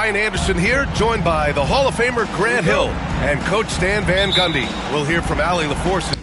Brian Anderson here, joined by the Hall of Famer Grant Hill and Coach Stan Van Gundy. We'll hear from Allie LaForce.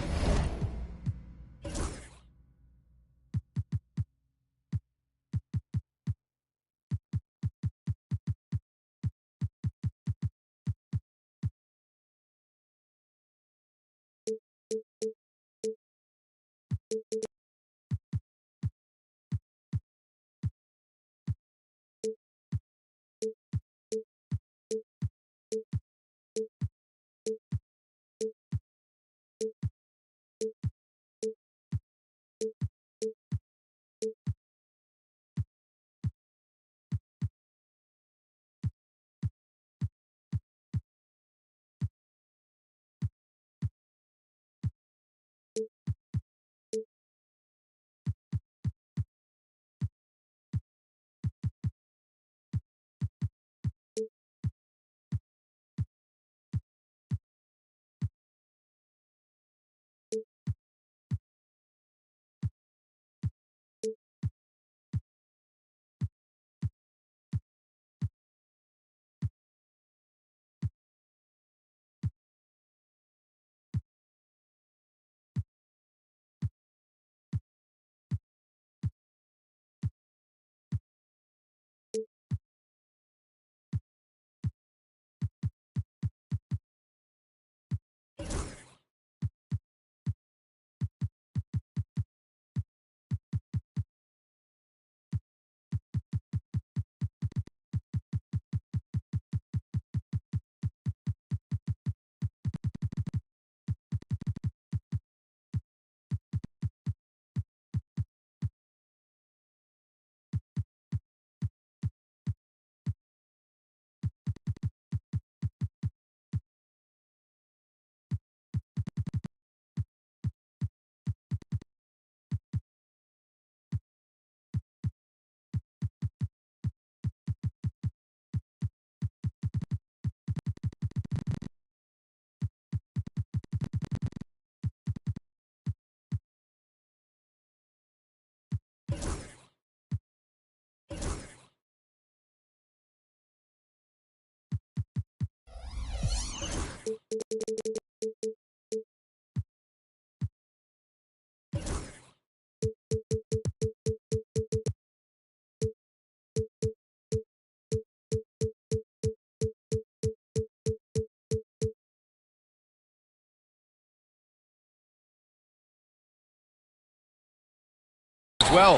Well,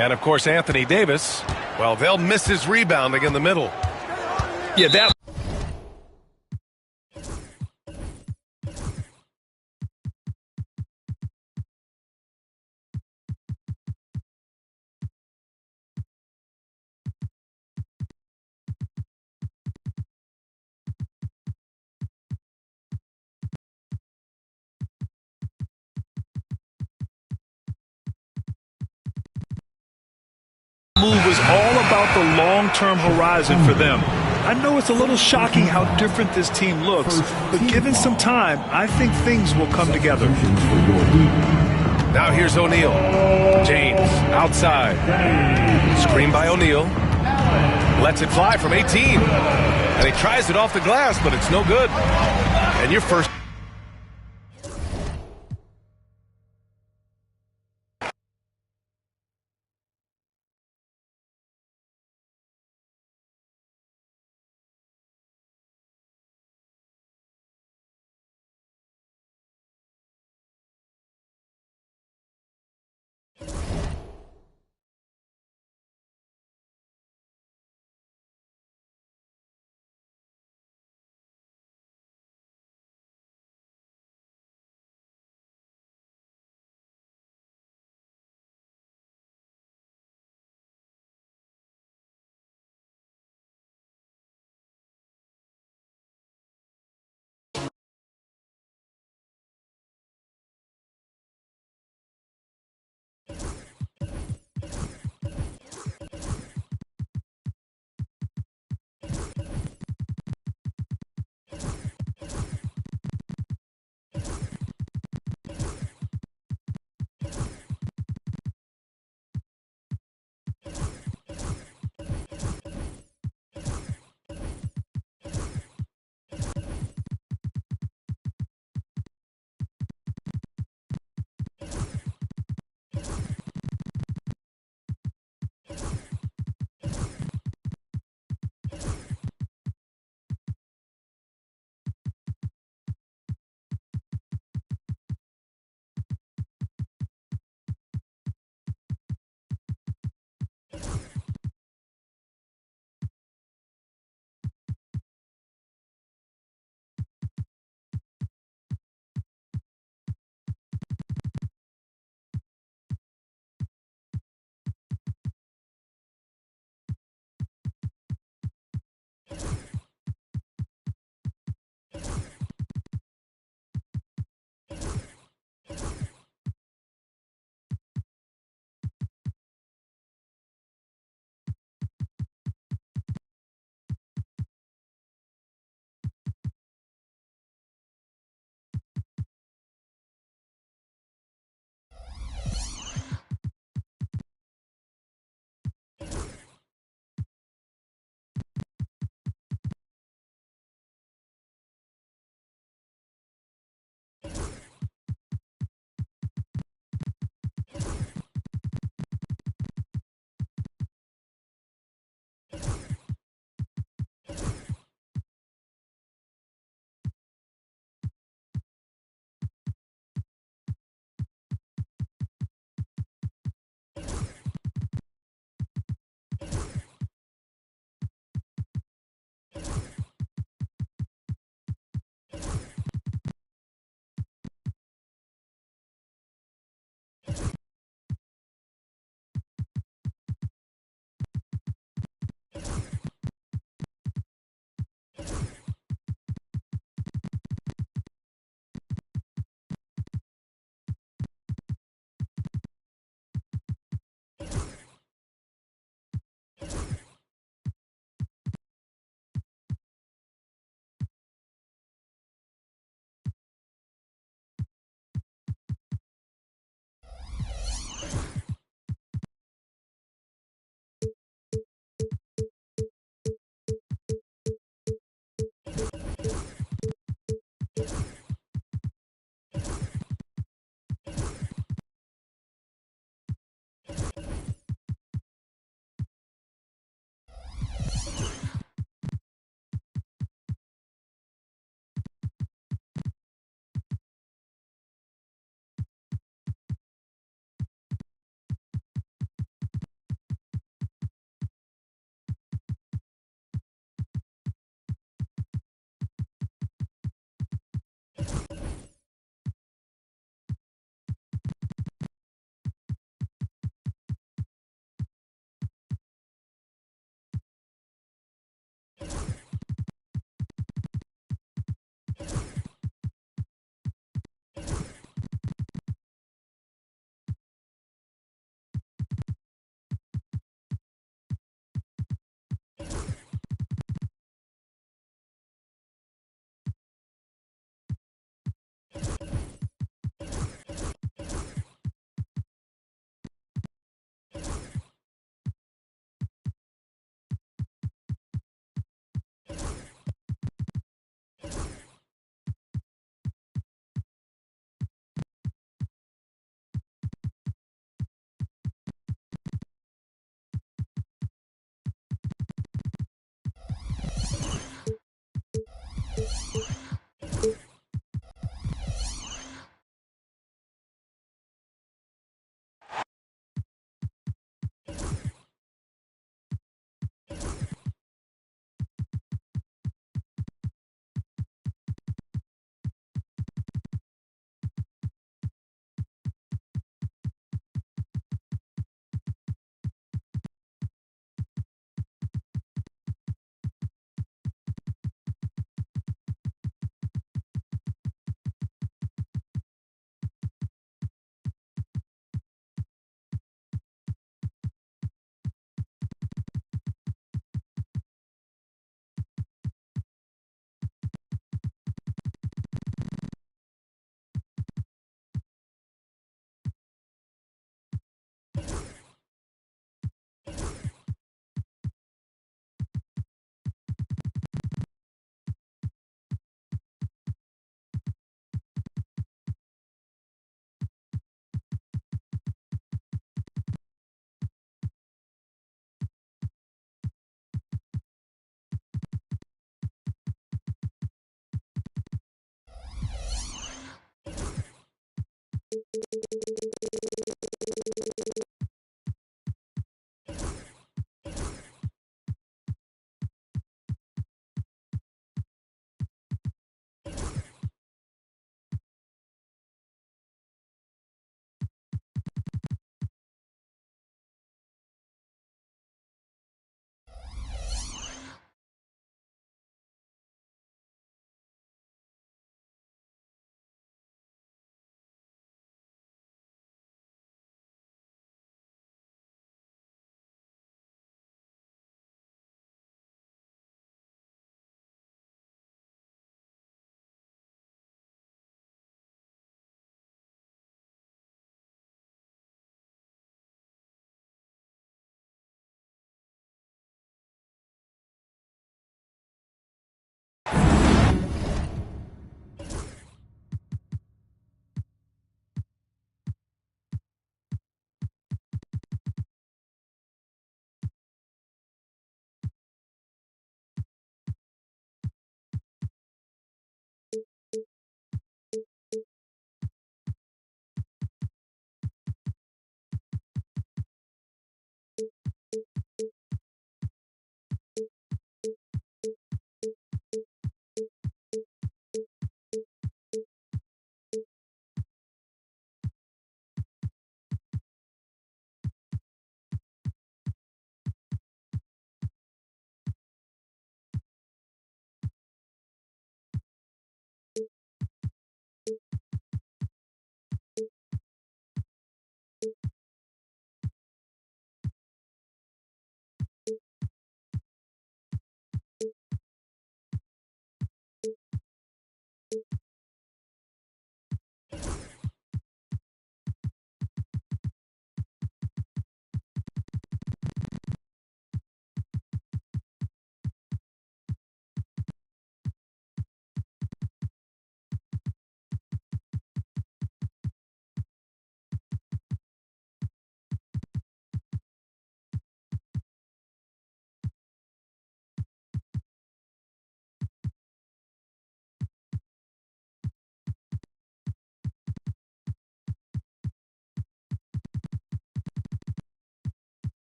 and of course Anthony Davis, well, they'll miss his rebounding in the middle. Yeah, that move was all about the long-term horizon for them. I know it's a little shocking how different this team looks, but given some time, I think things will come together. Now here's O'Neal. James Outside. Screen by O'Neal. Lets it fly from 18. And he tries it off the glass, but it's no good. And your first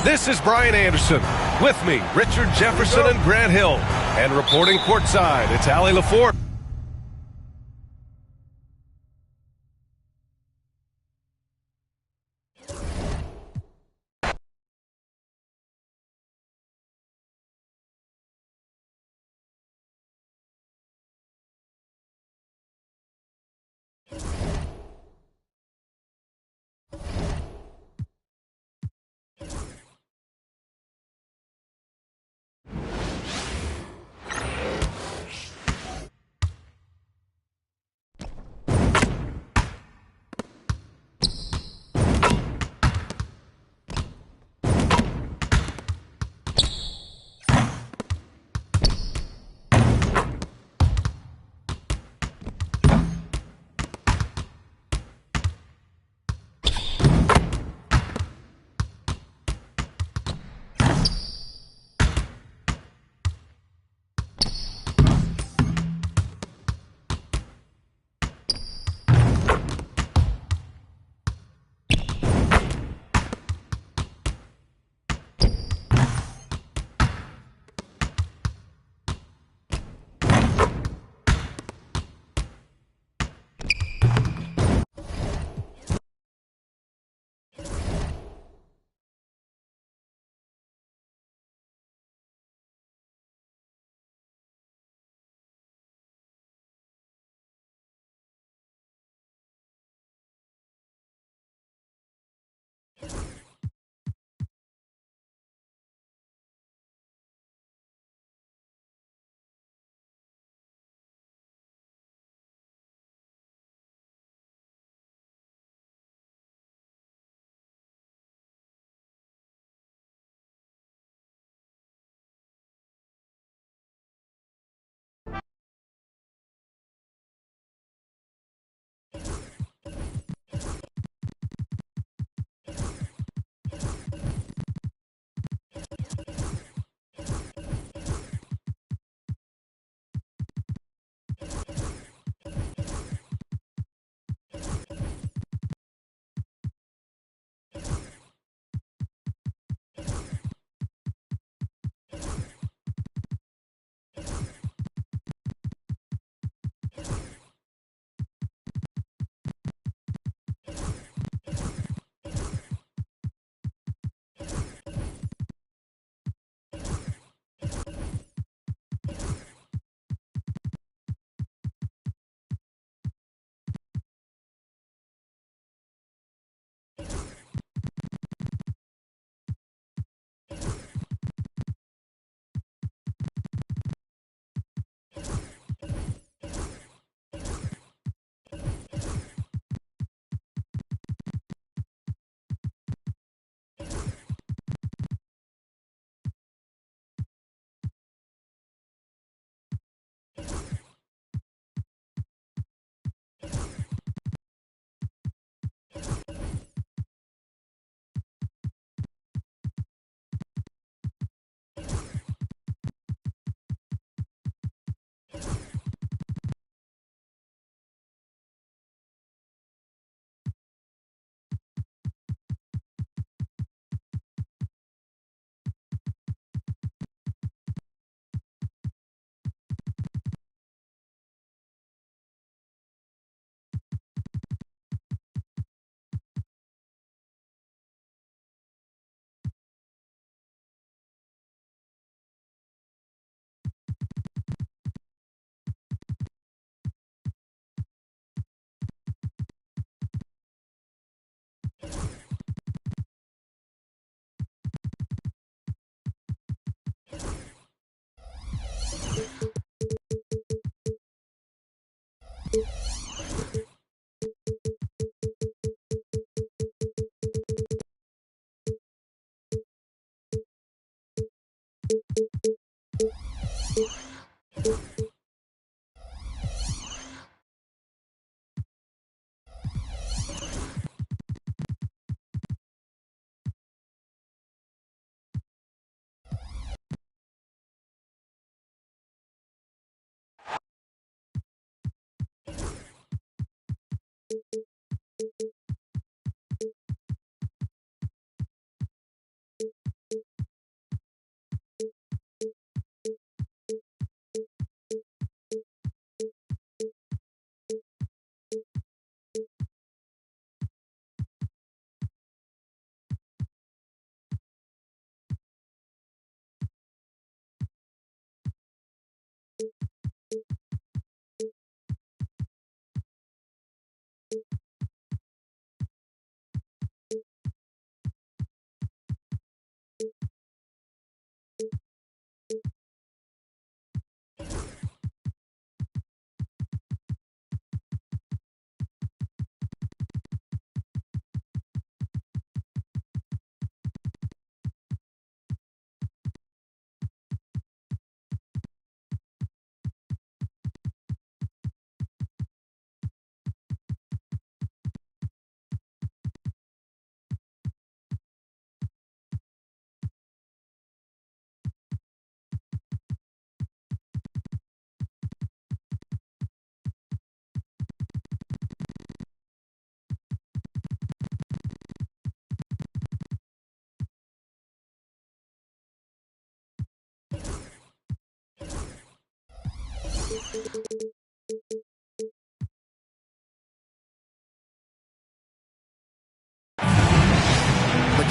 This is Brian Anderson. With me, Richard Jefferson and Grant Hill. And reporting courtside, it's Allie LaForge.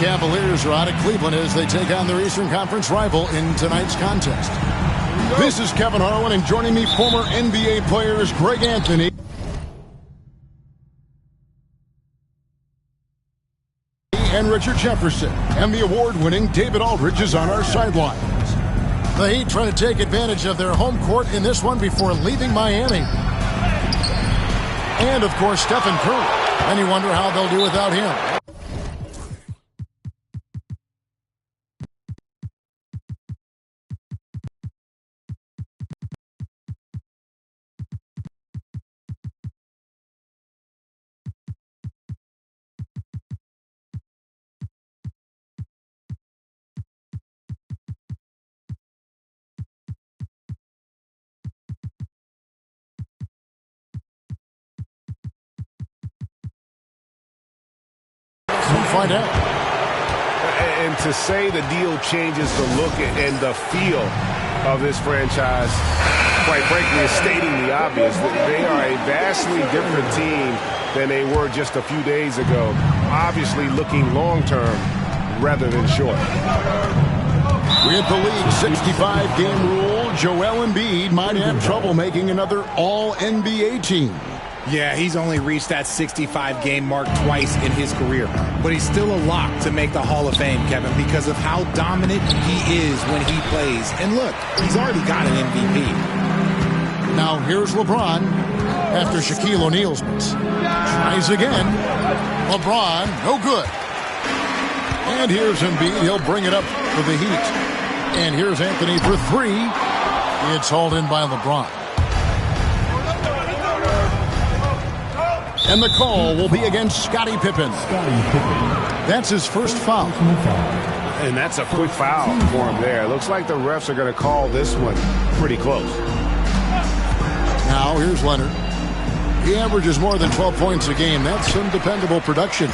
Cavaliers are out of Cleveland as they take on their Eastern Conference rival in tonight's contest. This is Kevin Harlan, and joining me, former NBA players Greg Anthony and Richard Jefferson. And the award-winning David Aldridge is on our sidelines. The Heat trying to take advantage of their home court in this one before leaving Miami. And, of course, Stephen Curry. And you wonder how they'll do without him. Find out. And to say the deal changes the look and the feel of this franchise, quite frankly, is stating the obvious. They are a vastly different team than they were just a few days ago. Obviously looking long-term rather than short. With the league 65-game rule, Joel Embiid might have trouble making another All-NBA team. Yeah, he's only reached that 65-game mark twice in his career. But he's still a lock to make the Hall of Fame, Kevin, because of how dominant he is when he plays. And look, he's already got an MVP. Now here's LeBron after Shaquille O'Neal's miss. Tries again. LeBron, no good. And here's Embiid. He'll bring it up for the Heat. And here's Anthony for three. It's hauled in by LeBron. And the call will be against Scottie Pippen. That's his first foul. And that's a quick foul for him there. Looks like the refs are going to call this one pretty close. Now here's Leonard. He averages more than 12 points a game. That's some dependable production.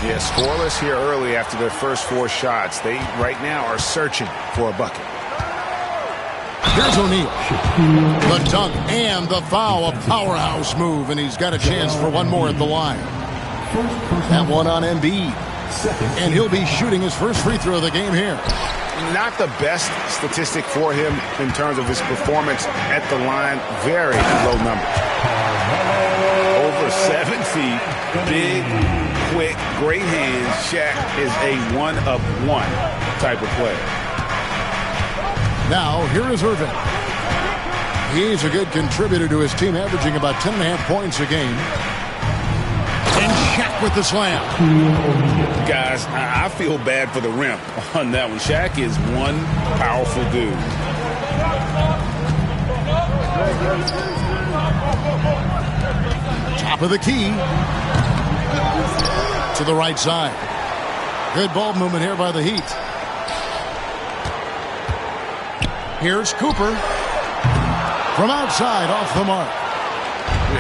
Yeah, scoreless here early after their first four shots. They right now are searching for a bucket. Here's O'Neal. The dunk and the foul, a powerhouse move, and he's got a chance for one more at the line. That one on Embiid. And he'll be shooting his first free throw of the game here. Not the best statistic for him in terms of his performance at the line. Very low numbers. Over 7 feet, big, quick, great hands. Shaq is a one-of-one type of player. Now, here is Irving. He's a good contributor to his team, averaging about 10.5 points a game. And Shaq with the slam. Guys, I feel bad for the rim on that one. Shaq is one powerful dude. Top of the key. To the right side. Good ball movement here by the Heat. Here's Cooper. From outside, off the mark.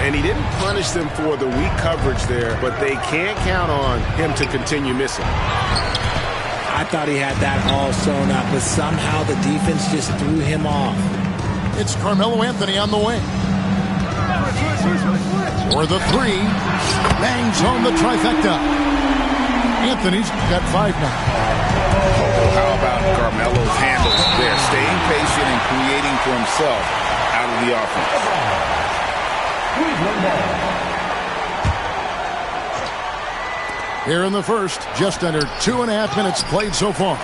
And he didn't punish them for the weak coverage there, but they can't count on him to continue missing. I thought he had that all sewn up, but somehow the defense just threw him off. It's Carmelo Anthony on the wing. For the three. Bangs home the trifecta. Anthony's got 5 now. How about Carmelo's handles there? Staying patient and creating for himself out of the offense. Here in the first, just under 2.5 minutes played so far.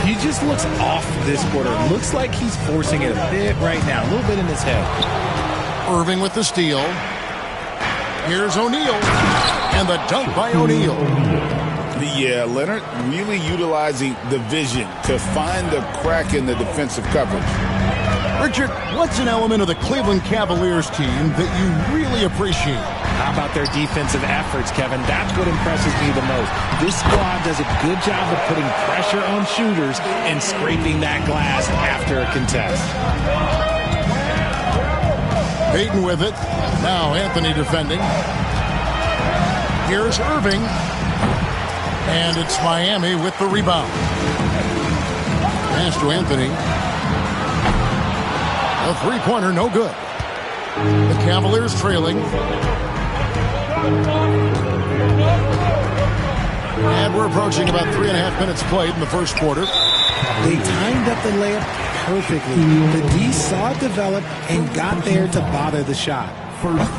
He just looks off this quarter. Looks like he's forcing it a bit right now. A little bit in his head. Irving with the steal. Here's O'Neal. And the dunk by O'Neal. Yeah, Leonard really utilizing the vision to find the crack in the defensive coverage. Richard, what's an element of the Cleveland Cavaliers team that you really appreciate? How about their defensive efforts, Kevin? That's what impresses me the most. This squad does a good job of putting pressure on shooters and scraping that glass after a contest. Payton with it. Now Anthony defending. Here's Irving. And it's Miami with the rebound. Pass to Anthony. A three-pointer, no good. The Cavaliers trailing. And we're approaching about 3.5 minutes played in the first quarter. They timed up the layup perfectly. The D saw it develop and got there to bother the shot.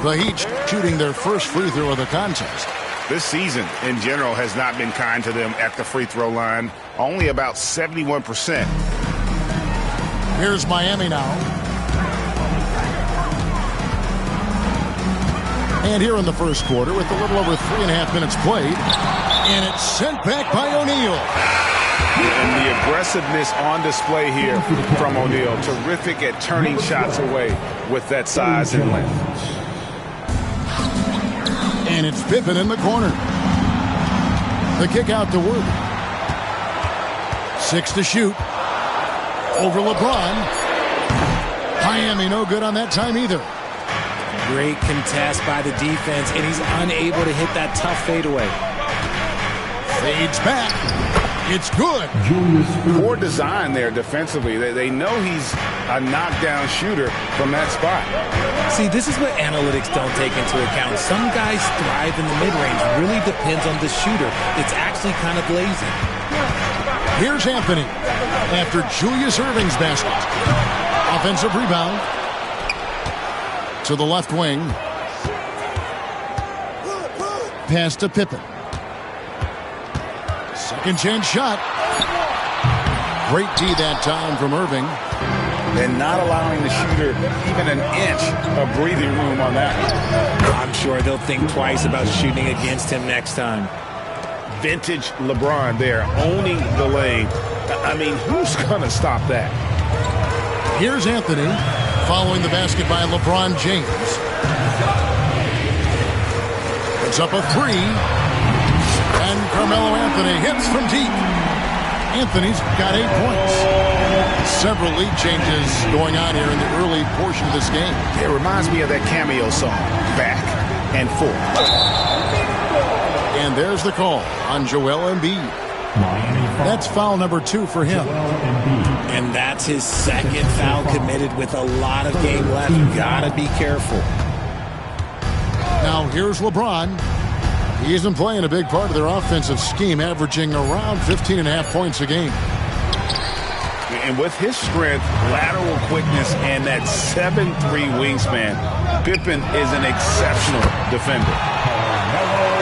The Heat shooting their first free throw of the contest. This season, in general, has not been kind to them at the free throw line. Only about 71%. Here's Miami now. And here in the first quarter with a little over 3.5 minutes played. And it's sent back by O'Neal. And the aggressiveness on display here from O'Neal. Terrific at turning shots away with that size and length. And it's Pippen in the corner. The kick out to Worthy. 6 to shoot. Over LeBron. Miami no good on that time either. Great contest by the defense, and he's unable to hit that tough fadeaway. Fades back. It's good. Poor design there defensively. They know he's a knockdown shooter from that spot. See, this is what analytics don't take into account. Some guys thrive in the mid-range. Really depends on the shooter. It's actually kind of lazy. Here's Anthony after Julius Erving's basket. Offensive rebound to the left wing. Pass to Pippen. Second chance shot. Great D that time from Irving. And not allowing the shooter even an inch of breathing room on that one. I'm sure they'll think twice about shooting against him next time. Vintage LeBron there, owning the lane. I mean, who's going to stop that? Here's Anthony following the basket by LeBron James. It's up a three. And Carmelo Anthony hits from deep. Anthony's got 8 points. Several lead changes going on here in the early portion of this game. It reminds me of that cameo song, Back and Forth. And there's the call on Joel Embiid. That's foul number 2 for him. And that's his second foul committed with a lot of game left. You gotta be careful. Now here's LeBron. He isn't playing a big part of their offensive scheme, averaging around 15.5 points a game. And with his strength, lateral quickness, and that 7'3" wingspan, Pippen is an exceptional defender.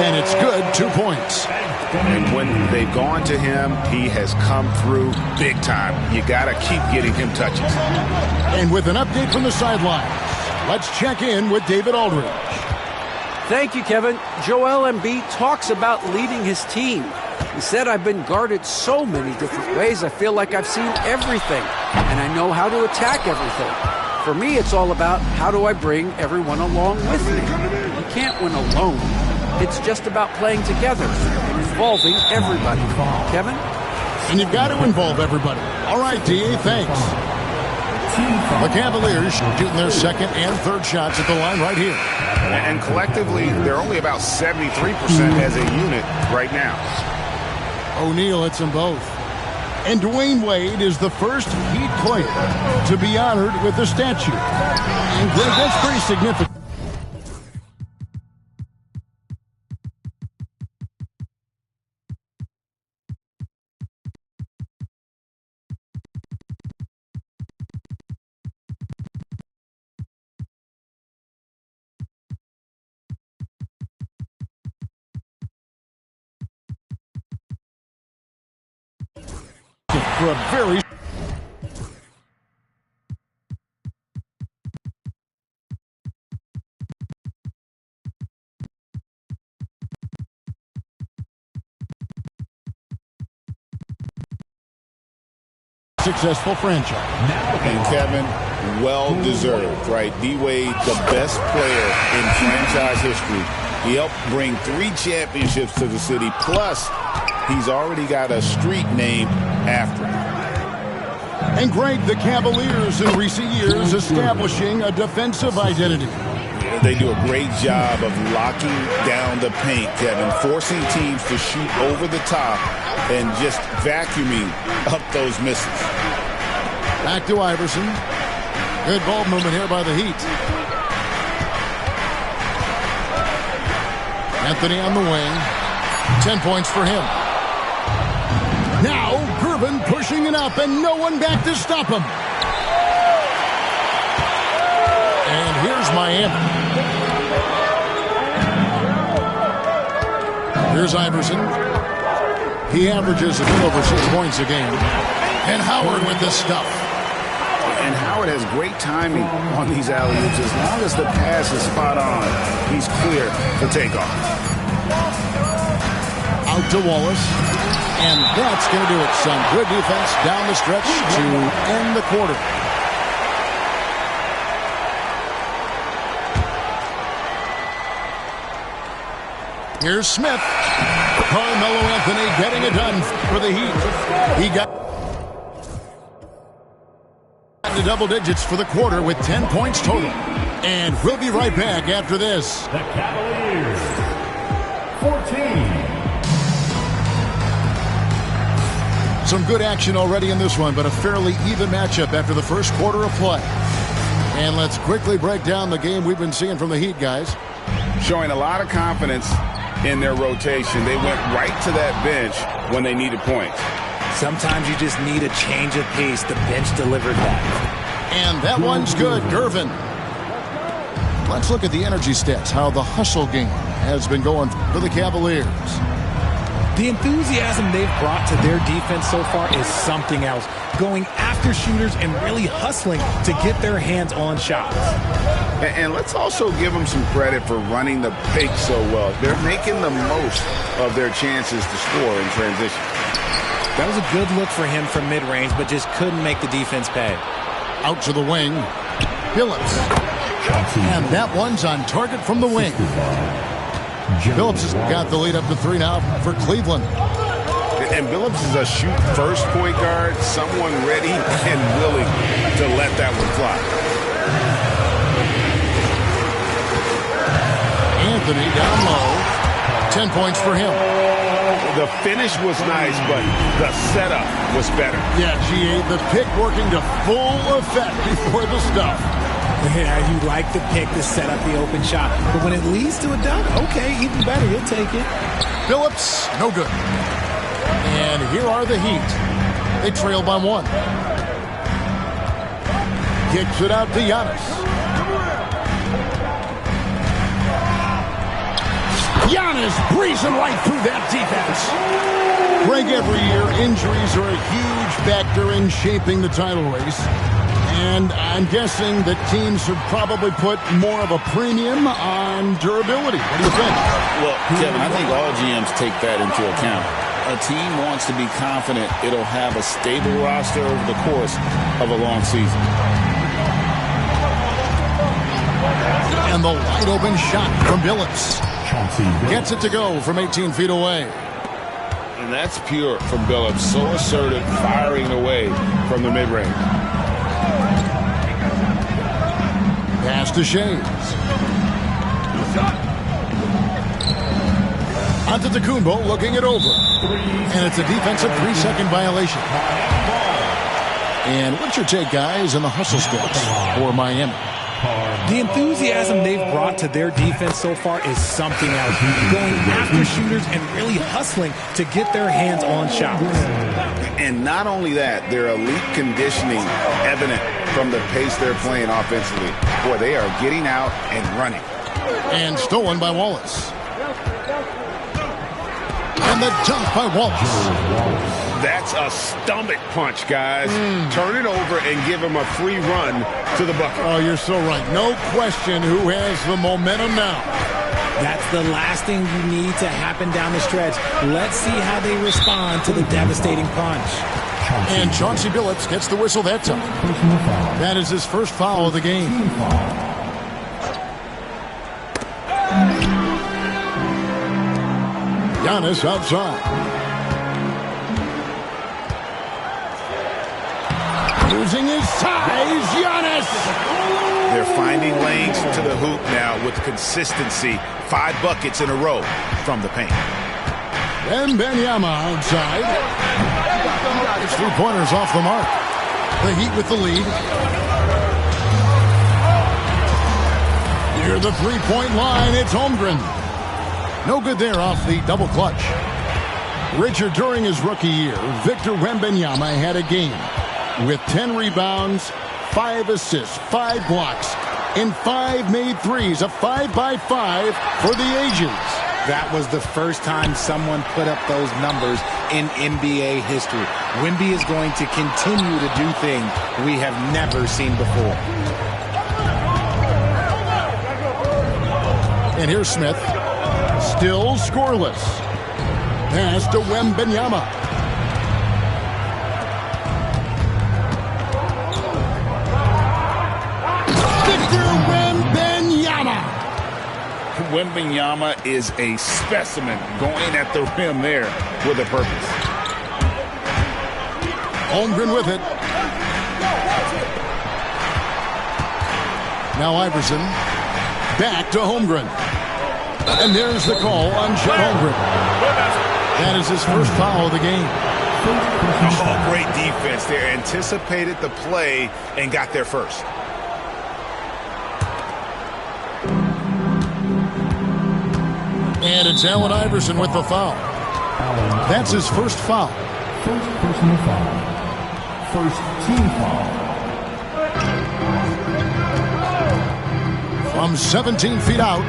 And it's good, 2 points. And when they've gone to him, he has come through big time. You got to keep getting him touches. And with an update from the sidelines, let's check in with David Aldridge. Thank you, Kevin. Joel Embiid talks about leading his team. He said, I've been guarded so many different ways, I feel like I've seen everything, and I know how to attack everything. For me, it's all about how do I bring everyone along with me. You can't win alone. It's just about playing together and involving everybody. Kevin? And you've got to involve everybody. All right, D.A., thanks. The Cavaliers shooting their second and third shots at the line right here. And collectively, they're only about 73% as a unit right now. O'Neal hits them both. And Dwayne Wade is the first Heat player to be honored with a statue. And Greg, that's pretty significant. For a very successful franchise. And Kevin, well-deserved, right? D-Wade, the best player in franchise history. He helped bring 3 championships to the city, plus he's already got a street named after him. And Greg, the Cavaliers in recent years establishing a defensive identity. They do a great job of locking down the paint, Kevin, forcing teams to shoot over the top and just vacuuming up those misses. Back to Iverson. Good ball movement here by the Heat. Anthony on the wing. 10 points for him. Now, Gervin pushing it up, and no one back to stop him. And here's Miami. Here's Iverson. He averages a bit over 6 points a game. And Howard with the stuff. And Howard has great timing on these alley-oops. As long as the pass is spot on, he's clear for takeoff. Out to Wallace. And that's going to do it. Some good defense down the stretch to end the quarter. Here's Smith. Carmelo Anthony getting it done for the Heat. He got to double digits for the quarter with 10 points total. And we'll be right back after this. The Cavaliers, 14. Some good action already in this one, but a fairly even matchup after the first quarter of play. And let's quickly break down the game we've been seeing from the Heat, guys. Showing a lot of confidence in their rotation. They went right to that bench when they needed points. Sometimes you just need a change of pace. The bench delivered that. And that one's good. Gervin. Let's look at the energy stats, how the hustle game has been going for the Cavaliers. The enthusiasm they've brought to their defense so far is something else. Going after shooters and really hustling to get their hands on shots. And let's also give them some credit for running the pick so well. They're making the most of their chances to score in transition. That was a good look for him from mid-range, but just couldn't make the defense pay. Out to the wing. Phillips. And that one's on target from the wing. Phillips has got the lead up to 3 now for Cleveland. And Phillips is a shoot-first point guard, someone ready and willing to let that one fly. Anthony down low. 10 points for him. The finish was nice, but the setup was better. Yeah, GA, the pick working to full effect before the stuff. Yeah, you like the pick to set up the open shot. But when it leads to a dunk, okay, even better. You'll take it. Phillips, no good. And here are the Heat. They trail by 1. Kicks it out to Giannis. Giannis breezing right through that defense. Greg, every year, injuries are a huge factor in shaping the title race. And I'm guessing that teams should probably put more of a premium on durability. What do you think? Well, Kevin, I think all GMs take that into account. A team wants to be confident it'll have a stable roster over the course of a long season. And the wide open shot from Billups. Gets it to go from 18 feet away. And that's pure from Billups. So assertive, firing away from the mid-range. Pass to Shades. Antetokounmpo looking it over. And it's a defensive 3-second violation. And what's your take, guys, in the hustle stats for Miami? The enthusiasm they've brought to their defense so far is something else. Going after shooters and really hustling to get their hands on shots. And not only that, their elite conditioning evident from the pace they're playing offensively. Boy, they are getting out and running. And stolen by Wallace. And the dunk by Wallace. That's a stomach punch, guys. Turn it over and give him a free run to the bucket. Oh, you're so right. No question who has the momentum now. That's the last thing you need to happen down the stretch. Let's see how they respond to the devastating punch. And Chauncey Billups gets the whistle that time. That is his first foul of the game. Giannis outside. Using his size, Giannis! They're finding lanes to the hoop now with consistency. 5 buckets in a row from the paint. And Benyama outside. It's 3-pointers off the mark. The Heat with the lead. Near the 3-point line, it's Holmgren. No good there off the double clutch. Richard, during his rookie year, Victor Wembanyama had a game with 10 rebounds, 5 assists, 5 blocks, and 5 made threes. A 5-by-5 for the ages. That was the first time someone put up those numbers in NBA history. Wemby is going to continue to do things we have never seen before. And here's Smith. Still scoreless. Pass to Wembanyama. Victor Wembanyama. Wembanyama is a specimen going at the rim there with a purpose. Holmgren with it. Now Iverson. Back to Holmgren. And there's the call on Chet Holmgren. That is his first foul of the game. Oh, great defense there. Anticipated the play and got there first. And it's Allen Iverson with the foul. That's his first foul. First personal foul. First team foul. From 17 feet out.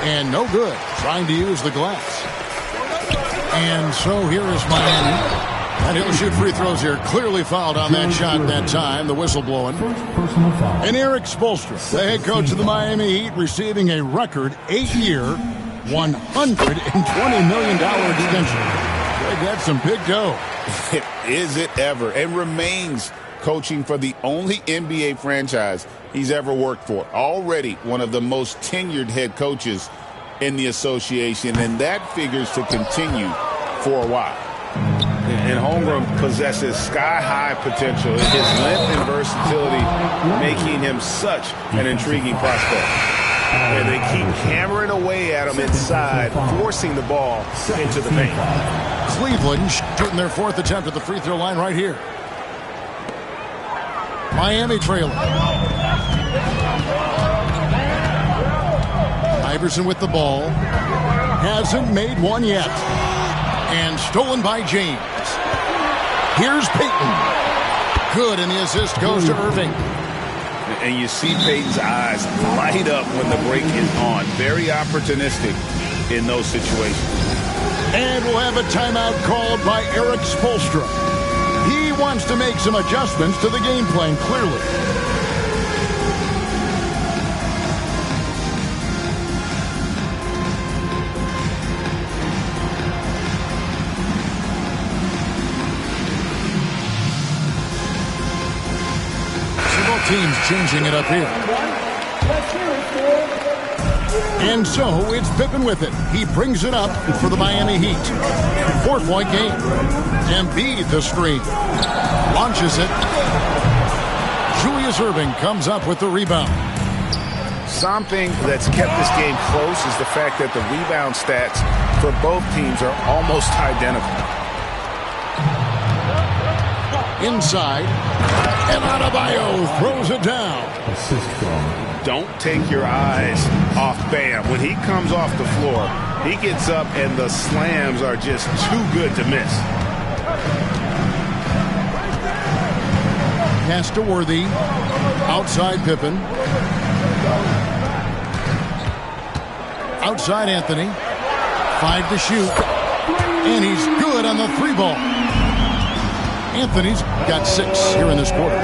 And no good. Trying to use the glass. And so here is Miami. And he'll shoot free throws here. Clearly fouled on that shot that time. The whistle blowing. First personal foul. And Eric Spoelstra, the head coach of the Miami Heat, receiving a record 8-year, $120 million extension. They got some big dough. Is it ever? And remains coaching for the only NBA franchise he's ever worked for. Already one of the most tenured head coaches in the association, and that figures to continue for a while. And Holmgren possesses sky-high potential. His length and versatility making him such an intriguing prospect. And they keep hammering away at him inside, forcing the ball into the paint. Cleveland shooting their 4th attempt at the free throw line right here. Miami trailing. Iverson with the ball. Hasn't made one yet. And stolen by James. Here's Payton. Good, and the assist goes to Irving. And you see Payton's eyes light up when the break is on. Very opportunistic in those situations. And we'll have a timeout called by Eric Spoelstra. He wants to make some adjustments to the game plan, clearly. Teams changing it up here. And so it's Pippen with it. He brings it up for the Miami Heat. 4-point game. Embiid the screen. Launches it. Julius Erving comes up with the rebound. Something that's kept this game close is the fact that the rebound stats for both teams are almost identical. Inside. And Adebayo throws it down. Assist from. Don't take your eyes off Bam. When he comes off the floor, he gets up and the slams are just too good to miss. Pass to Worthy. Outside Pippen. Outside Anthony. 5 to shoot. And he's good on the 3-ball. Anthony's got 6 here in this quarter.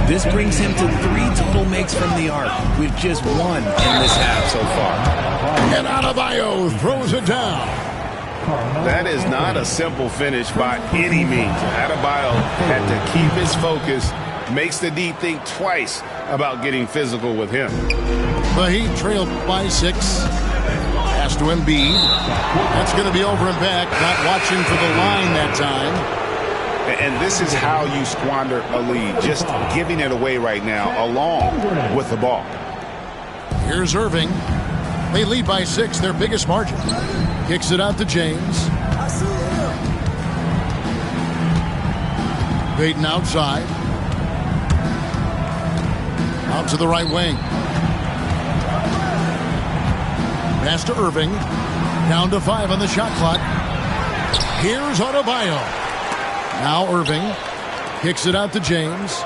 This brings him to 3 total makes from the arc, with just 1 in this half so far. And Adebayo throws it down. That is not a simple finish by any means. Adebayo had to keep his focus, makes the D think twice about getting physical with him. The Heat trailed by 6. Pass to Embiid. That's going to be over and back. Not watching for the line that time. And this is how you squander a lead, just giving it away right now, along with the ball. Here's Irving. They lead by 6, their biggest margin. Kicks it out to James. Payton outside. Out to the right wing. Pass to Irving. Down to 5 on the shot clock. Here's Adebayo. Now Irving kicks it out to James.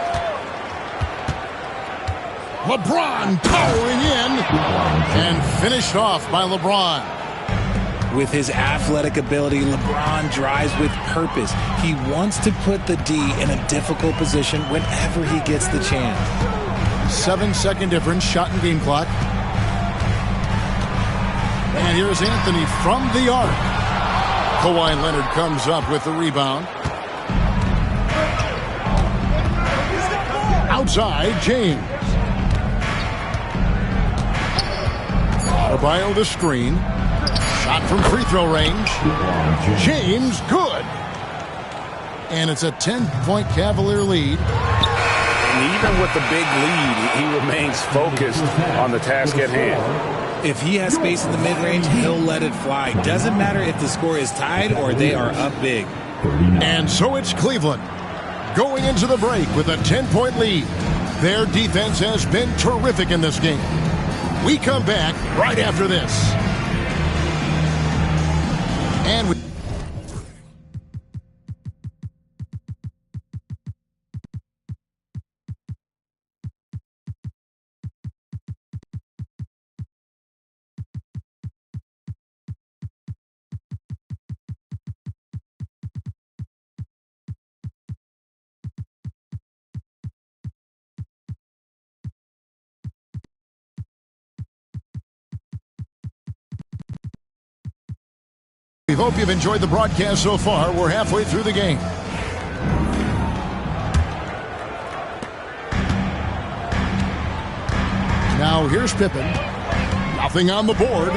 LeBron powering in and finished off by LeBron. With his athletic ability, LeBron drives with purpose. He wants to put the D in a difficult position whenever he gets the chance. 7-second difference, shot and game clock. And here's Anthony from the arc. Kawhi Leonard comes up with the rebound. Outside, James. Adebayo the screen. Shot from free throw range. James, good. And it's a 10-point Cavalier lead. And even with the big lead, he remains focused on the task at hand. If he has space in the mid-range, he'll let it fly. Doesn't matter if the score is tied or they are up big. And so it's Cleveland going into the break with a 10-point lead. Their defense has been terrific in this game. We come back right after this. And we hope you've enjoyed the broadcast so far. We're halfway through the game. Now here's Pippen. Nothing on the board.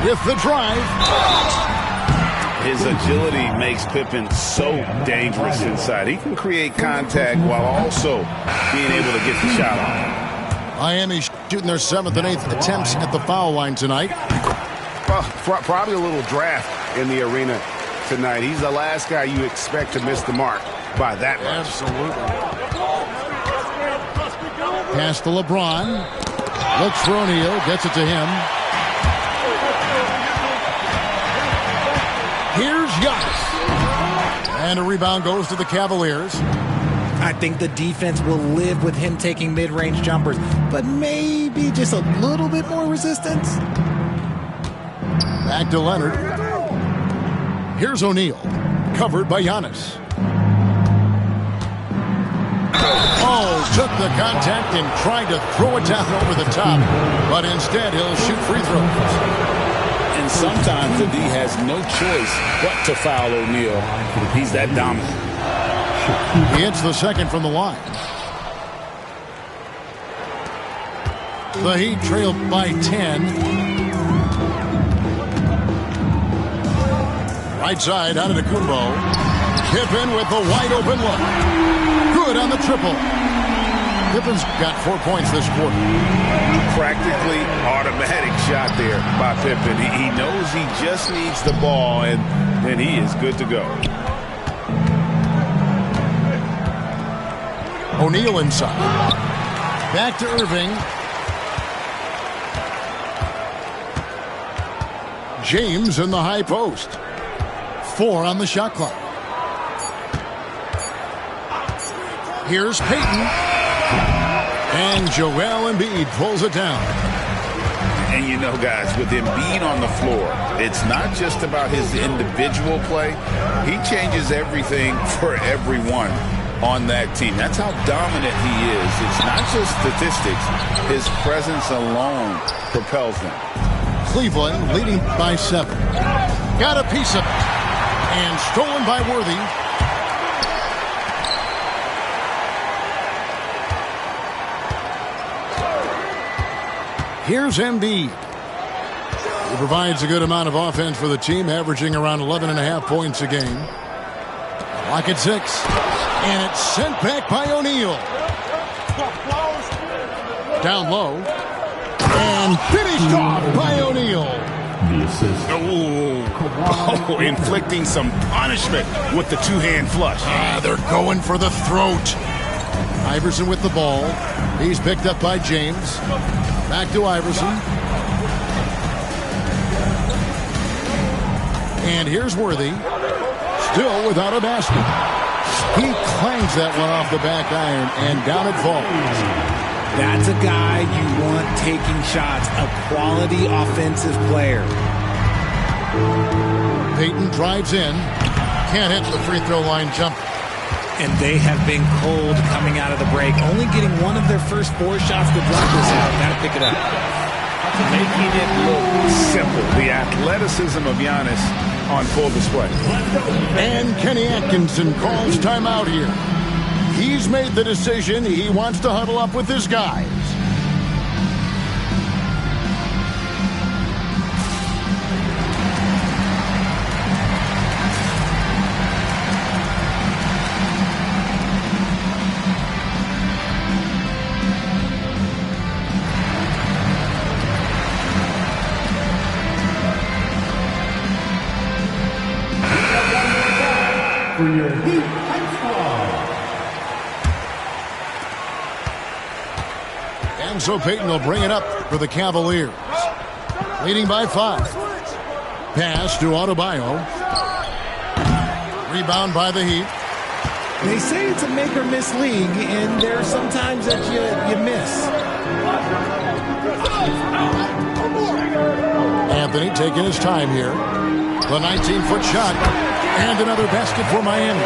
With the drive. His agility makes Pippen so dangerous inside. He can create contact while also being able to get the shot off. Miami shooting their 7th and 8th attempts at the foul line tonight. Probably a little draft in the arena tonight. He's the last guy you expect to miss the mark by that much. Absolutely. Pass to LeBron. Looks for O'Neal. Gets it to him. Here's Giannis. And a rebound goes to the Cavaliers. I think the defense will live with him taking mid-range jumpers, but maybe just a little bit more resistance. Back to Leonard. Here's O'Neal. Covered by Giannis. Oh, took the contact and tried to throw it down over the top. But instead, he'll shoot free throws. And sometimes the D has no choice but to foul O'Neal. He's that dominant. He hits the second from the line. The Heat trail by 10. Right side out of Kumbo. Pippen with the wide open look. Good on the triple. Pippen's got 4 points this quarter. Practically automatic shot there by Pippen. He knows he just needs the ball, and then he is good to go. O'Neal inside. Back to Irving. James in the high post. 4 on the shot clock. Here's Payton. And Joel Embiid pulls it down. And you know, guys, with Embiid on the floor, it's not just about his individual play. He changes everything for everyone on that team. That's how dominant he is. It's not just statistics. His presence alone propels them. Cleveland leading by 7. Got a piece of it. And stolen by Worthy. Here's Embiid. He provides a good amount of offense for the team, averaging around 11.5 points a game. Clock at 6. And it's sent back by O'Neal. Down low. And finished off by O'Neal. Oh, inflicting some punishment with the two-hand flush. They're going for the throat. Iverson with the ball. He's picked up by James. Back to Iverson. And here's Worthy. Still without a basket. He clangs that one off the back iron, and down it falls. That's a guy you want taking shots, a quality offensive player. Payton drives in. Can't hit the free throw line jumper. And they have been cold coming out of the break. Only getting one of their first 4 shots to drop this out. Got to pick it up. Making it look simple. The athleticism of Giannis on full display. And Kenny Atkinson calls timeout here. He's made the decision. He wants to huddle up with his guys. For your Heat High Squad. And so Payton will bring it up for the Cavaliers. Leading by 5. Pass to Adebayo. Rebound by the Heat. They say it's a make or miss league, and there are some times that you miss. Anthony taking his time here. The 19-foot shot. And another basket for Miami.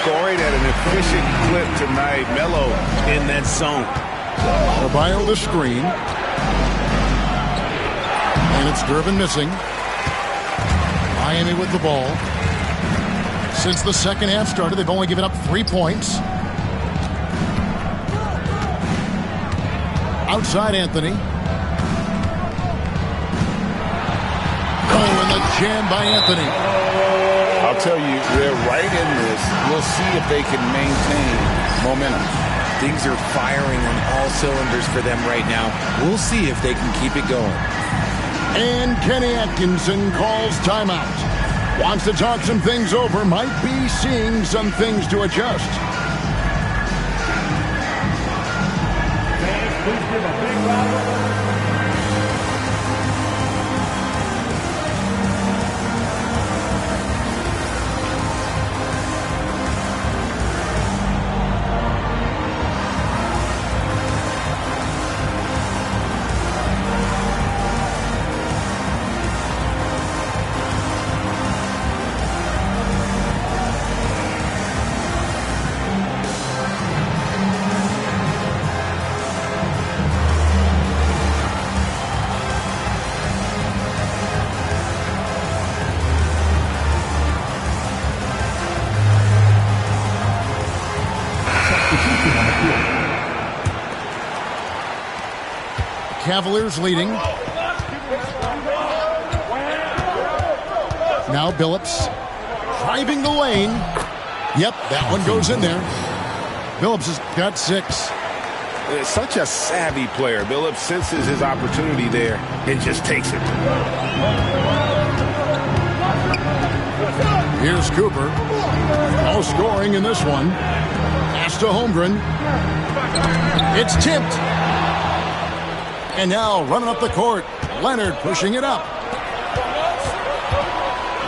Scoring at an efficient clip tonight. Melo in that zone. Adebayo the screen. And it's Durbin missing. Miami with the ball. Since the second half started, they've only given up 3 points. Outside Anthony. Oh, and the jam by Anthony. I'll tell you, they're right in this. We'll see if they can maintain momentum. Things are firing on all cylinders for them right now. We'll see if they can keep it going. And Kenny Atkinson calls timeout. Wants to talk some things over. Might be seeing some things to adjust. Fans, please give a big round of applause. Cavaliers leading. Now Billups driving the lane. Yep, that one goes in there. Billups has got 6. Such a savvy player. Billups senses his opportunity there and just takes it. Here's Cooper. No scoring in this one. Pass to Holmgren. It's tipped. And now running up the court. Leonard pushing it up.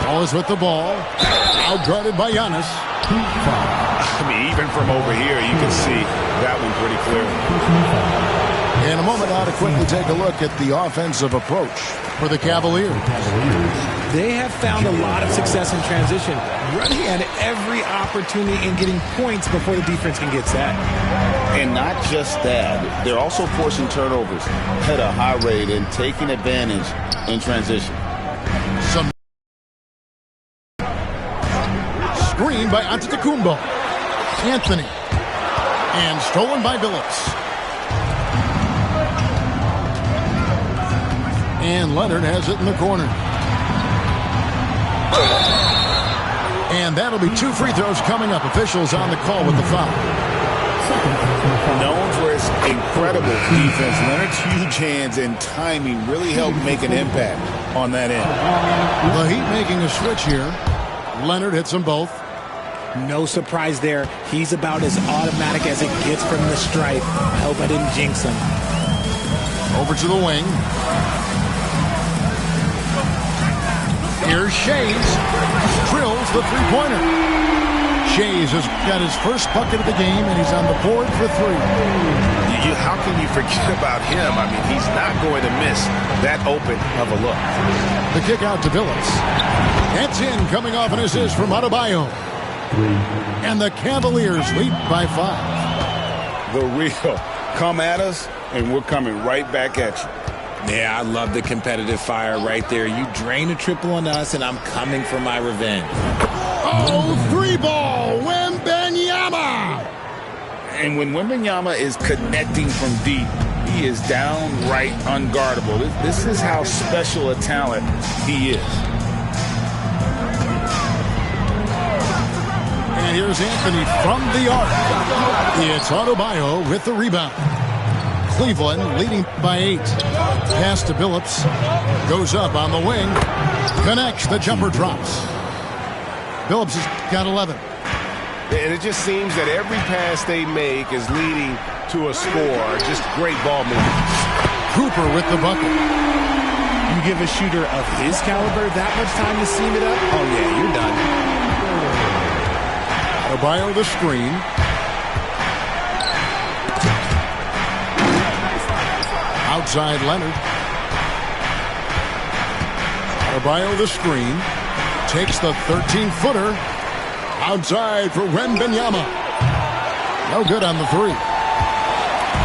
Wallace with the ball. Out guarded by Giannis. I mean, even from over here, you can see that one pretty clearly. In a moment now to quickly take a look at the offensive approach for the Cavaliers. They have found a lot of success in transition, running at every opportunity and getting points before the defense can get set. And not just that, they're also forcing turnovers at a high rate and taking advantage in transition. Some screen by Antetokounmpo. Anthony. And stolen by Billups. And Leonard has it in the corner. And that'll be 2 free throws coming up. Officials on the call with the foul. Known for his incredible defense, Leonard's huge hands and timing really helped make an impact on that end. The Heat making a switch here. Leonard hits them both. No surprise there. He's about as automatic as it gets from the stripe. I hope I didn't jinx him. Over to the wing. Here's Here's Shays. Drills the three-pointer. Shays has got his first bucket of the game, and he's on the board for three. How can you forget about him? I mean, he's not going to miss that open of a look. The kick out to Billups. That's in, coming off an assist from Adebayo. And the Cavaliers lead by 5. The real. Come at us, and we're coming right back at you. Yeah, I love the competitive fire right there. You drain a triple on us, and I'm coming for my revenge. Oh, three ball, Wembanyama! And when Wembanyama is connecting from deep, he is downright unguardable. This is how special a talent he is. And here's Anthony from the arc. It's Adebayo with the rebound. Cleveland leading by 8. Pass to Billups. Goes up on the wing. Connects. The jumper drops. Billups has got 11. And it just seems that every pass they make is leading to a score. Just great ball movement. Cooper with the bucket. You give a shooter of his caliber that much time to seam it up? Oh, yeah, you're done. Adebayo the screen. Outside Leonard. Adebayo the screen. Takes the 13-footer. Outside for Wembanyama. No good on the three.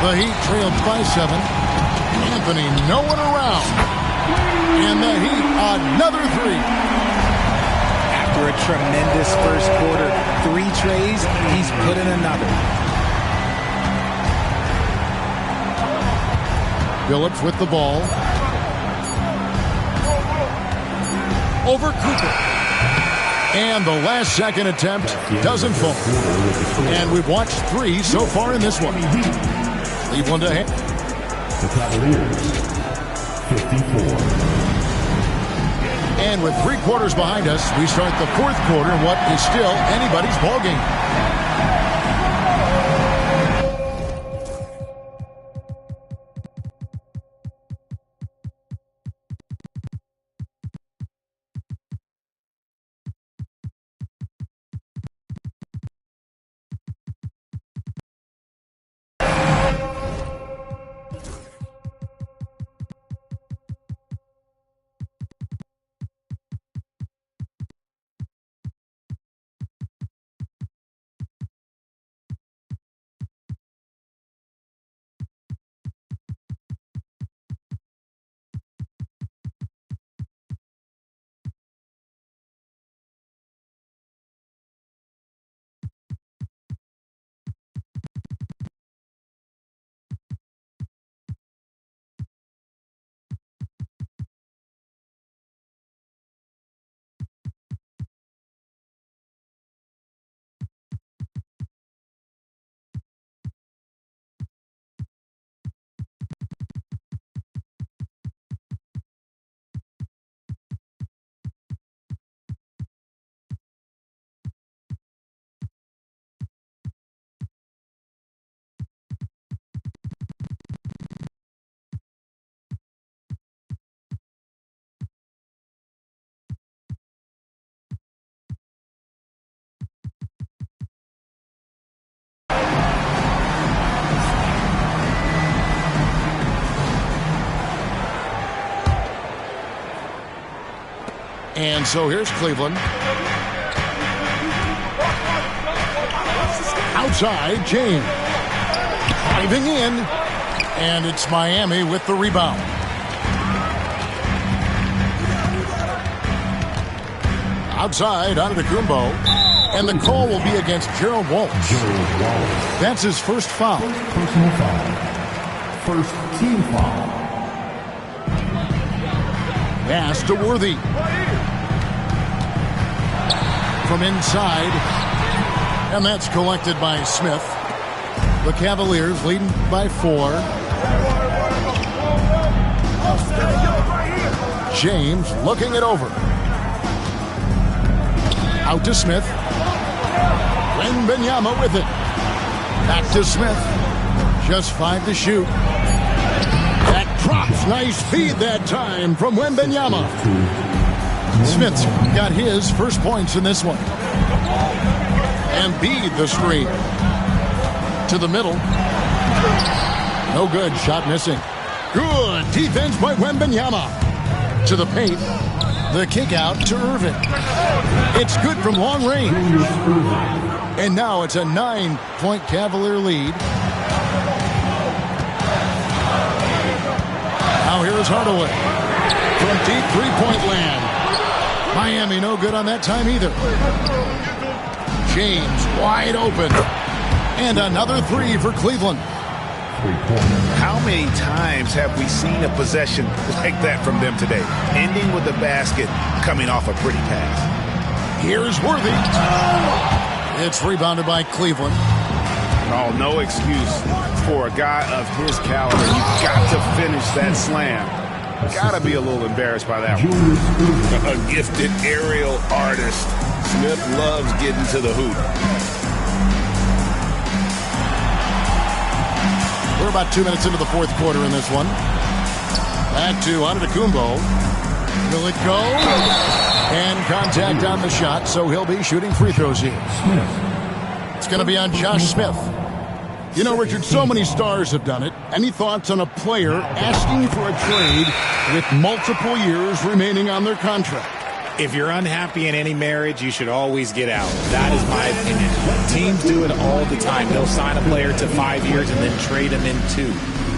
The Heat trailed by 7. Anthony no one around. And the Heat another three. After a tremendous first quarter, 3 trays, he's put in another. Billups with the ball. Over Cooper. And the last second attempt doesn't fall. And we've watched 3 so far in this one. Cleveland ahead. The Cavaliers, 54. And with 3 quarters behind us, we start the 4th quarter in what is still anybody's ballgame. And so here's Cleveland. Outside, James. Driving in. And it's Miami with the rebound. Outside, Antetokounmpo. And the call will be against Gerald Wallace. That's his first foul. Personal foul. First team foul. Pass to Worthy. From inside. And that's collected by Smith. The Cavaliers leading by 4. James looking it over. Out to Smith. Wembanyama with it. Back to Smith. Just 5 to shoot. That drops. Nice feed that time from Wembanyama. Smith's got his first points in this one. Embiid the screen. To the middle. No good. Shot missing. Good defense by Wembanyama. To the paint. The kick out to Irving. It's good from long range. And now it's a 9-point Cavalier lead. Now here's Hardaway. From deep three-point land. Miami no good on that time either. James wide open. And another three for Cleveland. How many times have we seen a possession like that from them today? Ending with the basket, coming off a pretty pass. Here's Worthy. It's rebounded by Cleveland. Oh, no excuse for a guy of his caliber. You've got to finish that slam. Got to be a little embarrassed by that one. A gifted aerial artist. Smith loves getting to the hoop. We're about 2 minutes into the fourth quarter in this one. Back to Antetokounmpo. Will it go? And contact on the shot, so he'll be shooting free throws here. It's going to be on Josh Smith. You know, Richard, so many stars have done it. Any thoughts on a player asking for a trade with multiple years remaining on their contract? If you're unhappy in any marriage, you should always get out. That is my opinion. Teams do it all the time. They'll sign a player to 5 years and then trade him in 2.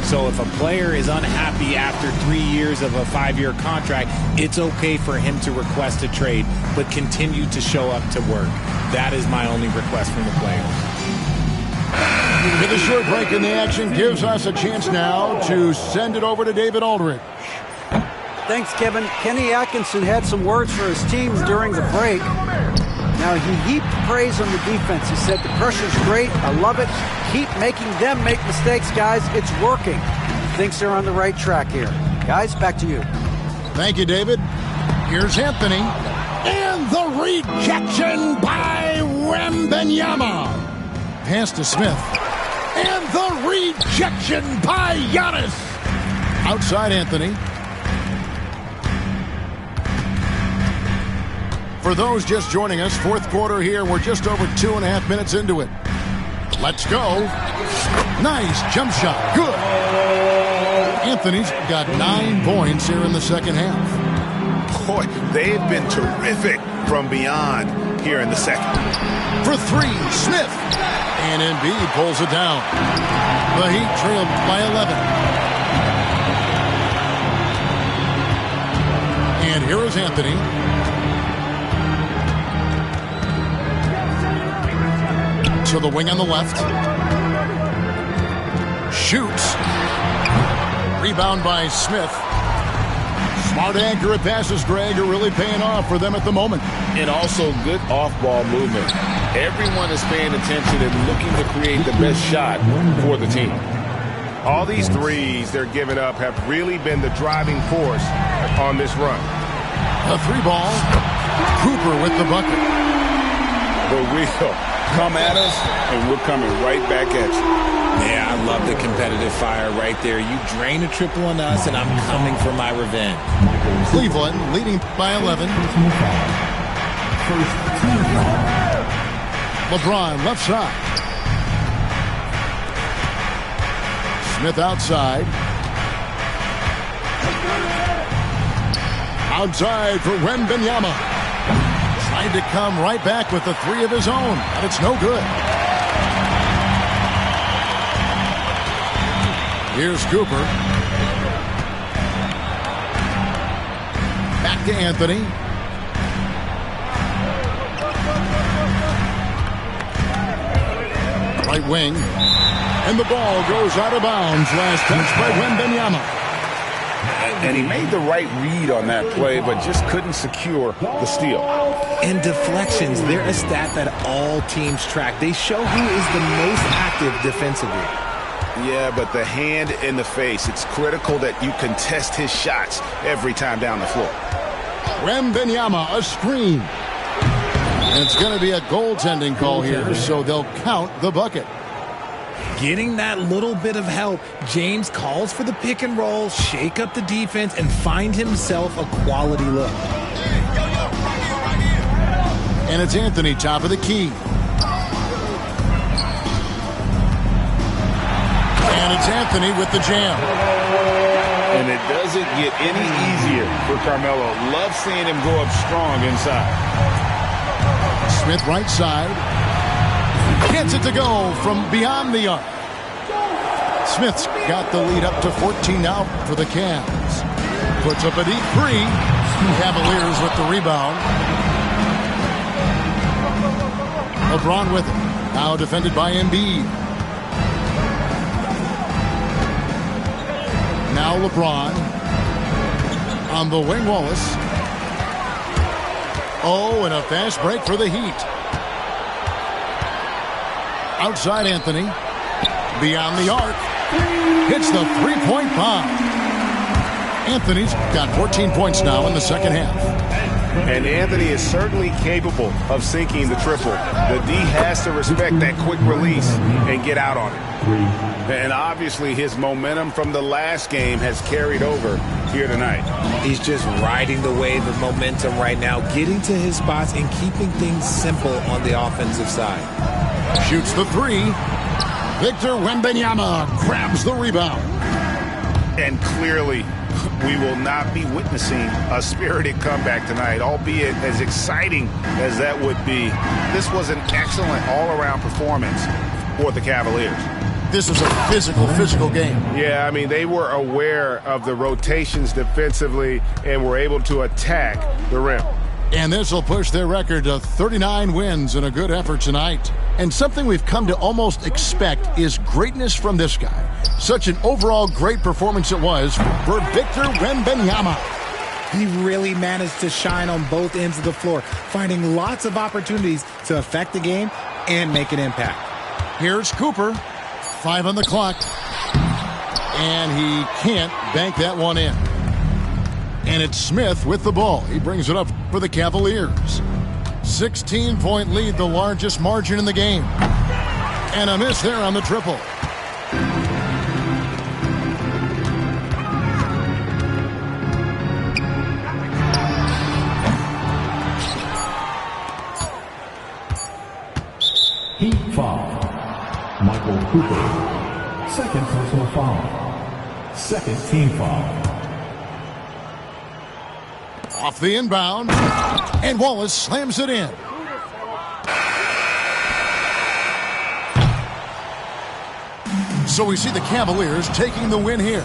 So if a player is unhappy after 3 years of a 5-year contract, it's okay for him to request a trade, but continue to show up to work. That is my only request from the players. With a short break in the action gives us a chance now to send it over to David Aldridge. Thanks, Kevin. Kenny Atkinson had some words for his team during the break. Now, he heaped praise on the defense. He said, the pressure's great. I love it. Keep making them make mistakes, guys. It's working. He thinks they're on the right track here. Guys, back to you. Thank you, David. Here's Anthony. And the rejection by Wembanyama. Pass to Smith. And the rejection by Giannis. Outside Anthony. For those just joining us, fourth quarter here. We're just over 2.5 minutes into it. Let's go. Nice jump shot. Good. Anthony's got 9 points here in the second half. Boy, they've been terrific from beyond here in the second. For 3, Smith. And Embiid pulls it down. The Heat trailed by 11. And here is Anthony. To the wing on the left. Shoots. Rebound by Smith. Smart, accurate passes, Greg, are really paying off for them at the moment. And also good off-ball movement. Everyone is paying attention and looking to create the best shot for the team. All these threes they're giving up have really been the driving force on this run. A 3-ball. Cooper with the bucket. The wheel. Come at us, and we're coming right back at you. Yeah, I love the competitive fire right there. You drain a triple on us, and I'm coming for my revenge. Cleveland leading by 11. LeBron left side. Smith outside. Outside for Wembanyama. Tried to come right back with the 3 of his own, but it's no good. Here's Cooper. Back to Anthony. Right wing. And the ball goes out of bounds. Last touch by Wembanyama. And he made the right read on that play, but just couldn't secure the steal. And deflections, they're a stat that all teams track. They show who is the most active defensively. Yeah, but the hand in the face, it's critical that you contest his shots every time down the floor. Wembanyama, a screen. And it's going to be a goaltending call here, so they'll count the bucket. Getting that little bit of help, James calls for the pick and roll, shake up the defense, and find himself a quality look. And it's Anthony, top of the key. And it's Anthony with the jam. And it doesn't get any easier for Carmelo. Love seeing him go up strong inside. Smith right side. Gets it to go from beyond the arc. Smith's got the lead up to 14 now for the Cavs. Puts up a deep three. Cavaliers with the rebound. LeBron with it. Now defended by Embiid. Now LeBron. On the wing, Wallace. Oh, and a fast break for the Heat. Outside Anthony. Beyond the arc. Hits the three-point bomb. Anthony's got 14 points now in the second half. And Anthony is certainly capable of sinking the triple. The D has to respect that quick release and get out on it. And obviously his momentum from the last game has carried over here tonight. He's just riding the wave of momentum right now, getting to his spots and keeping things simple on the offensive side. Shoots the three. Victor Wembanyama grabs the rebound. And clearly, we will not be witnessing a spirited comeback tonight, albeit as exciting as that would be. This was an excellent all-around performance for the Cavaliers. This is a physical game. Yeah, I mean, they were aware of the rotations defensively and were able to attack the rim. And this will push their record to 39 wins in a good effort tonight. And something we've come to almost expect is greatness from this guy. Such an overall great performance it was for Victor Wembanyama. He really managed to shine on both ends of the floor, finding lots of opportunities to affect the game and make an impact. Here's Cooper. 5 on the clock. And he can't bank that one in. And it's Smith with the ball. He brings it up for the Cavaliers. 16-point lead, the largest margin in the game. And a miss there on the triple. Heat foul. Michael Cooper. Second personal foul. Second team foul. Off the inbound, and Wallace slams it in. So we see the Cavaliers taking the win here.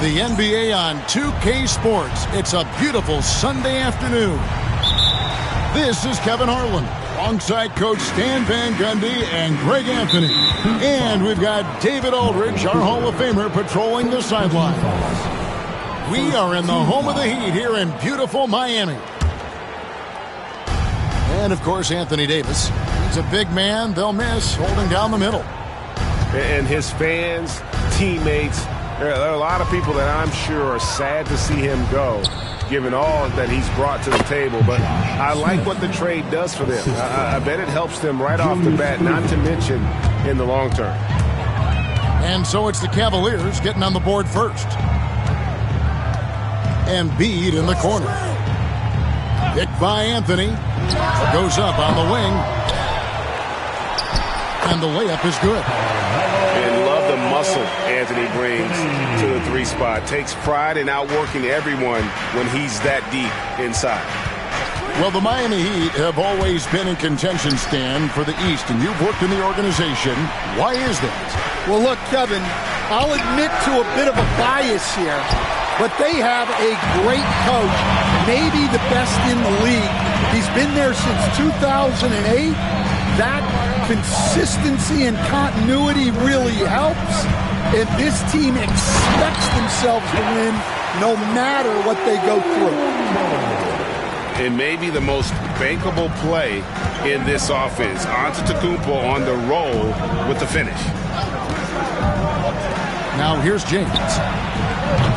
The NBA on 2K Sports. It's a beautiful Sunday afternoon. This is Kevin Harlan alongside Coach Stan Van Gundy and Greg Anthony. And we've got David Aldridge, our Hall of Famer, patrolling the sidelines. We are in the home of the Heat here in beautiful Miami. And, of course, Anthony Davis. He's a big man they'll miss holding down the middle. And his fans, teammates, there are a lot of people that I'm sure are sad to see him go, given all that he's brought to the table. But I like what the trade does for them. I bet it helps them right off the bat, not to mention in the long term. And so it's the Cavaliers getting on the board first. Embiid in the corner. Picked by Anthony. Goes up on the wing. And the layup is good. And love the muscle Anthony brings to the three spot. Takes pride in outworking everyone when he's that deep inside. Well, the Miami Heat have always been in contention, Stan, for the East, and you've worked in the organization. Why is that? Well, look, Kevin, I'll admit to a bit of a bias here, but they have a great coach, maybe the best in the league. He's been there since 2008. That consistency and continuity really helps, and this team expects themselves to win no matter what they go through. And maybe the most bankable play in this offense. Antetokounmpo on the roll with the finish. Now here's James.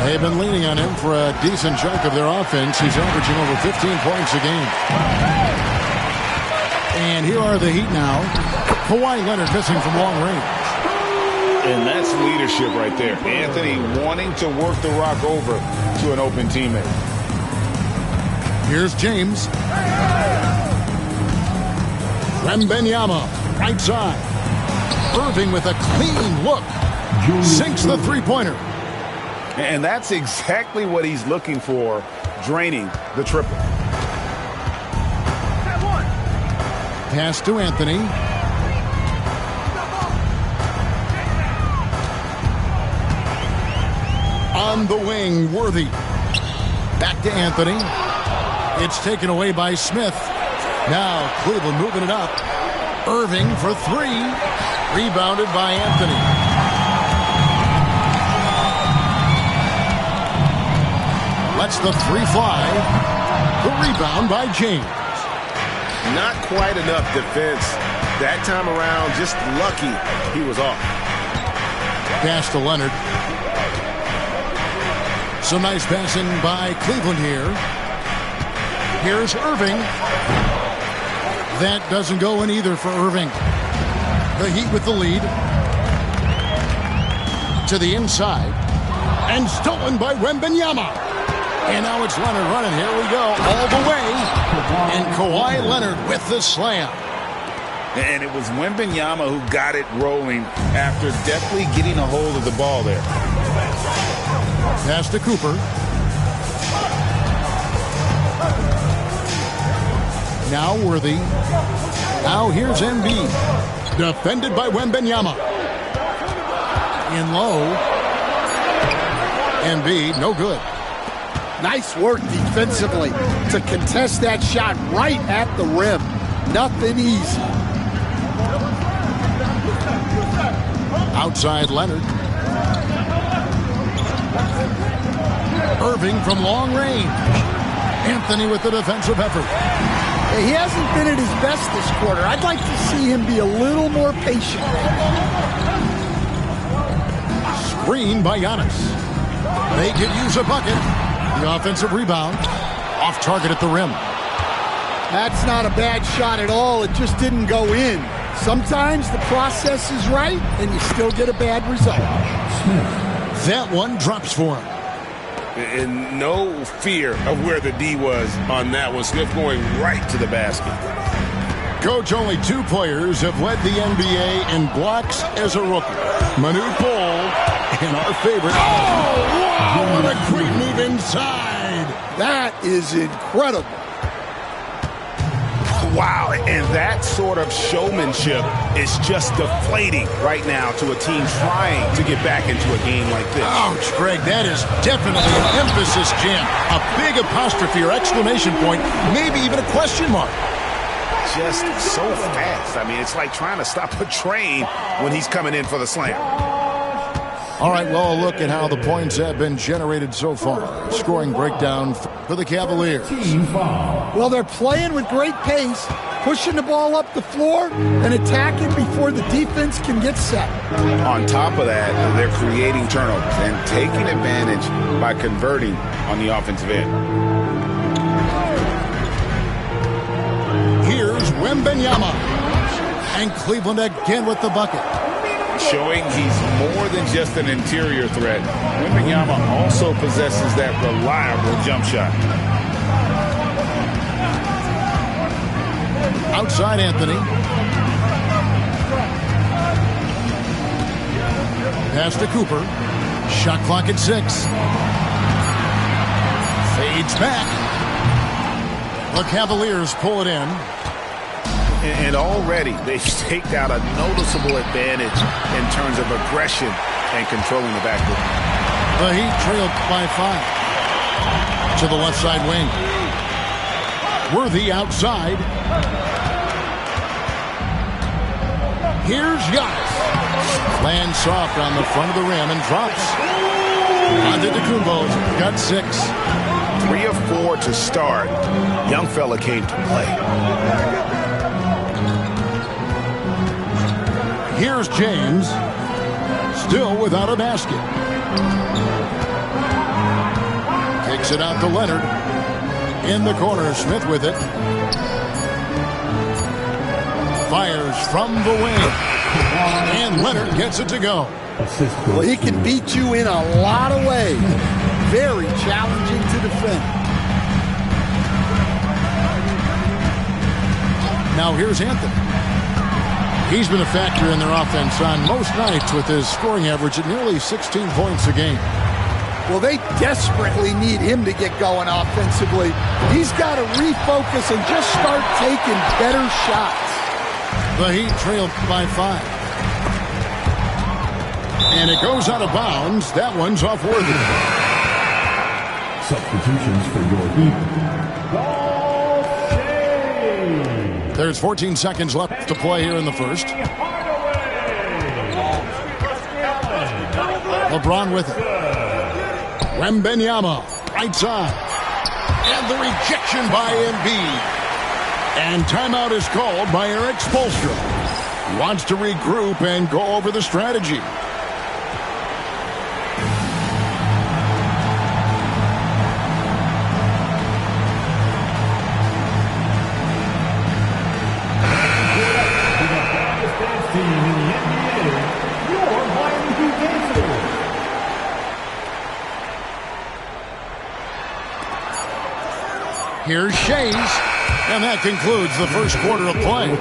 They've been leaning on him for a decent chunk of their offense. He's averaging over 15 points a game. And here are the Heat now. Kawhi Leonard missing from long range. And that's leadership right there. Anthony wanting to work the rock over to an open teammate. Here's James. Wembanyama, right side. Irving with a clean look. Sinks the three-pointer. And that's exactly what he's looking for, draining the triple. Pass to Anthony. On the wing, Worthy. Back to Anthony. It's taken away by Smith. Now Cleveland moving it up. Irving for three. Rebounded by Anthony. Lets the three fly. The rebound by James. Not quite enough defense that time around. Just lucky he was off. Pass to Leonard. Some nice passing by Cleveland here. Here's Irving. That doesn't go in either for Irving. The Heat with the lead. To the inside. And stolen by Wembanyama. And now it's Leonard running. Here we go. All the way. And Kawhi Leonard with the slam. And it was Wembanyama who got it rolling after deftly getting a hold of the ball there. Pass to Cooper. Now Worthy. Now here's Embiid. Defended by Wembanyama. In low. Embiid, no good. Nice work defensively to contest that shot right at the rim. Nothing easy. Outside Leonard. Irving from long range. Anthony with the defensive effort. He hasn't been at his best this quarter. I'd like to see him be a little more patient. Screen by Giannis. They could use a bucket. The offensive rebound. Off target at the rim. That's not a bad shot at all. It just didn't go in. Sometimes the process is right, and you still get a bad result. That one drops for him. And no fear of where the D was on that one. Smith going right to the basket. Coach, only 2 players have led the NBA in blocks as a rookie. Manute Bol and our favorite. Oh, wow! What a great move inside. That is incredible. Wow, and that sort of showmanship is just deflating right now to a team trying to get back into a game like this. Ouch, Greg, that is definitely an emphasis jam. A big apostrophe or exclamation point, maybe even a question mark. Just so fast. I mean, it's like trying to stop a train when he's coming in for the slam. All right, well, a look at how the points have been generated so far. Scoring breakdown for the Cavaliers. Well, they're playing with great pace, pushing the ball up the floor and attacking before the defense can get set. On top of that, they're creating turnovers and taking advantage by converting on the offensive end. Here's Wembanyama. And Cleveland again with the bucket. Showing he's more than just an interior threat. Wembanyama also possesses that reliable jump shot. Outside Anthony. Pass to Cooper. Shot clock at 6. Fades back. The Cavaliers pull it in. And already they've staked out a noticeable advantage in terms of aggression and controlling the backcourt. The Heat trailed by 5. To the left side wing. Worthy outside. Here's Giannis. Lands soft on the front of the rim and drops. Antetokounmpo's got 6. 3 of 4 to start. Young fella came to play. Here's James, still without a basket. Kicks it out to Leonard. In the corner, Smith with it. Fires from the wing. And Leonard gets it to go. Well, he can beat you in a lot of ways. Very challenging to defend. Now here's Anthony. He's been a factor in their offense on most nights with his scoring average at nearly 16 points a game. Well, they desperately need him to get going offensively. He's got to refocus and just start taking better shots. The Heat trailed by 5. And it goes out of bounds. That one's off Worthy. Substitutions for your Heat. There's 14 seconds left to play here in the first. LeBron with it. Wembanyama, right side. And the rejection by Embiid. And timeout is called by Eric Spoelstra. Wants to regroup and go over the strategy. Here's Shays. And that concludes the first quarter of play.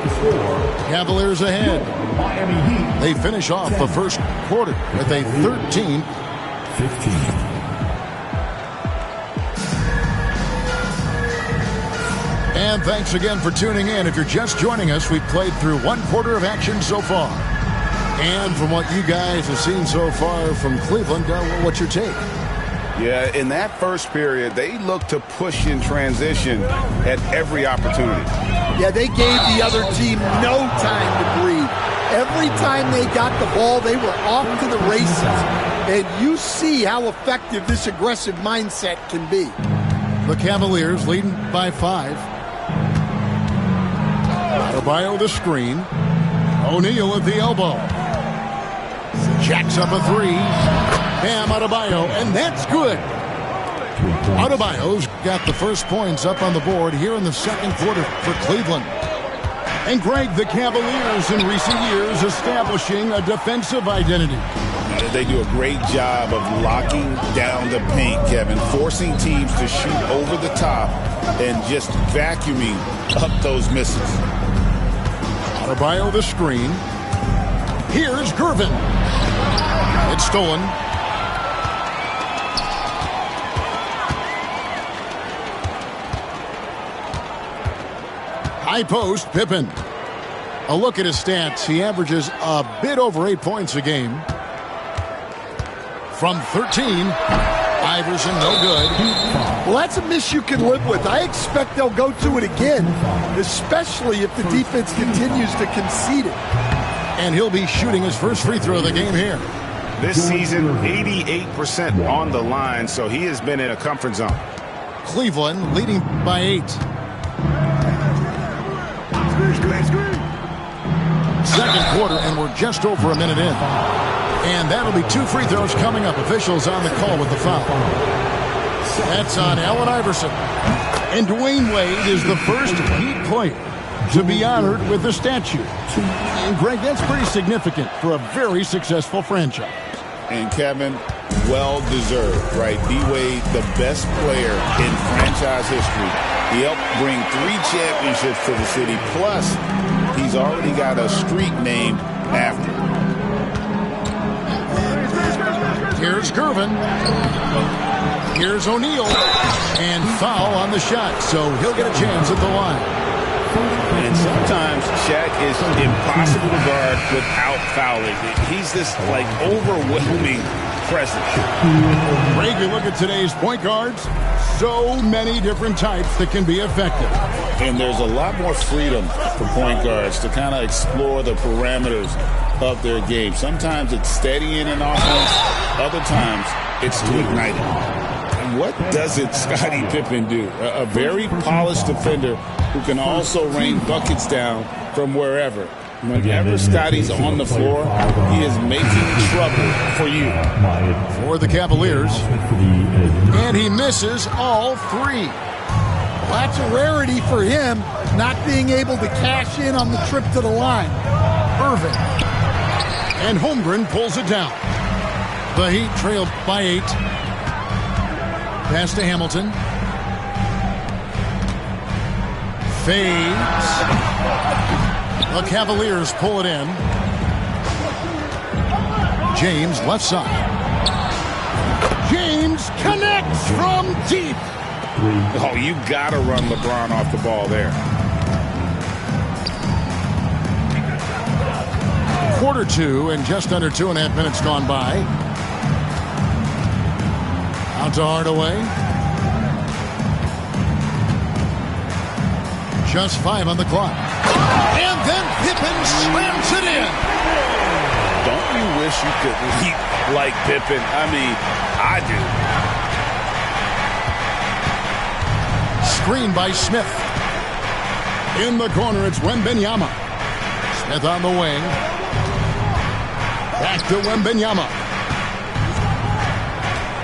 Cavaliers ahead. They finish off the first quarter with a 13-15. And thanks again for tuning in. If you're just joining us, we've played through one quarter of action so far. And from what you guys have seen so far from Cleveland, what's your take? Yeah, in that first period, they looked to push in transition at every opportunity. Yeah, they gave the other team no time to breathe. Every time they got the ball, they were off to the races. And you see how effective this aggressive mindset can be. The Cavaliers leading by 5. Adebayo the screen. O'Neal at the elbow. Jacks up a 3. Bam Adebayo, and that's good. Adebayo's got the first points up on the board here in the second quarter for Cleveland. And Greg, the Cavaliers in recent years establishing a defensive identity. They do a great job of locking down the paint, Kevin, forcing teams to shoot over the top and just vacuuming up those misses. Adebayo the screen. Here's Gervin. It's stolen. High post, Pippen. A look at his stats. He averages a bit over 8 points a game. From 13, Iverson, no good. Well, that's a miss you can live with. I expect they'll go to it again, especially if the defense continues to concede it. And he'll be shooting his first free throw of the game here. This season, 88% on the line, so he has been in a comfort zone. Cleveland leading by 8. Second quarter, and we're just over a minute in. And that'll be 2 free throws coming up. Officials on the call with the foul. That's on Allen Iverson. And Dwayne Wade is the first Heat player to be honored with the statue. And Greg, that's pretty significant for a very successful franchise. And Kevin, well-deserved, right? D-Wade, the best player in franchise history. He helped bring 3 championships to the city. Plus, he's already got a street named after him. Here's Gervin. Here's O'Neal. And foul on the shot, so he'll get a chance at the line. And sometimes Shaq is impossible to guard without fouling. He's this, like, overwhelming presence. Greg, you look at today's point guards, so many different types that can be effective. And there's a lot more freedom for point guards to kind of explore the parameters of their game. Sometimes it's steadying an offense. Other times it's to ignite it. And what doesn't Scottie Pippen do? A very polished defender who can also rain buckets down from wherever. Whenever Scottie's on the floor, he is making trouble for you. For the Cavaliers. And he misses all 3. Well, that's a rarity for him, not being able to cash in on the trip to the line. Irving. And Holmgren pulls it down. The Heat trailed by 8. Pass to Hamilton. Fades. The Cavaliers pull it in. James left side. James connects from deep. Oh, you got to run LeBron off the ball there. Quarter 2 and just under 2.5 minutes gone by. Out to Hardaway. Just 5 on the clock. And then Pippen slams it in. Don't you wish you could leap like Pippen? I mean, I do. Screen by Smith. In the corner, it's Wembanyama. Smith on the wing. Back to Wembanyama.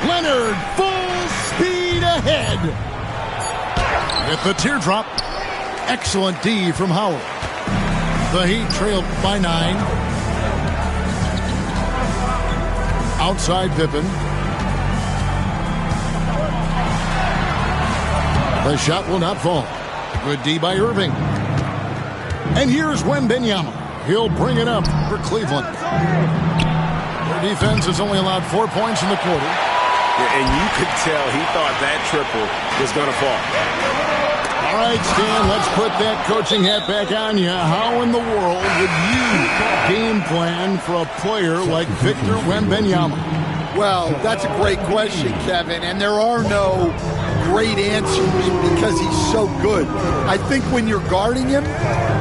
Leonard, full speed ahead. With the teardrop. Excellent D from Howard. The Heat trailed by 9. Outside Pippen. The shot will not fall. Good D by Irving. And here's Wembanyama. He'll bring it up for Cleveland. Their defense has only allowed 4 points in the quarter. And you could tell he thought that triple was going to fall. All right, Stan, let's put that coaching hat back on you. How in the world would you game plan for a player like Victor Wembanyama? Well, that's a great question, Kevin, and there are no great answers because he's so good. I think when you're guarding him,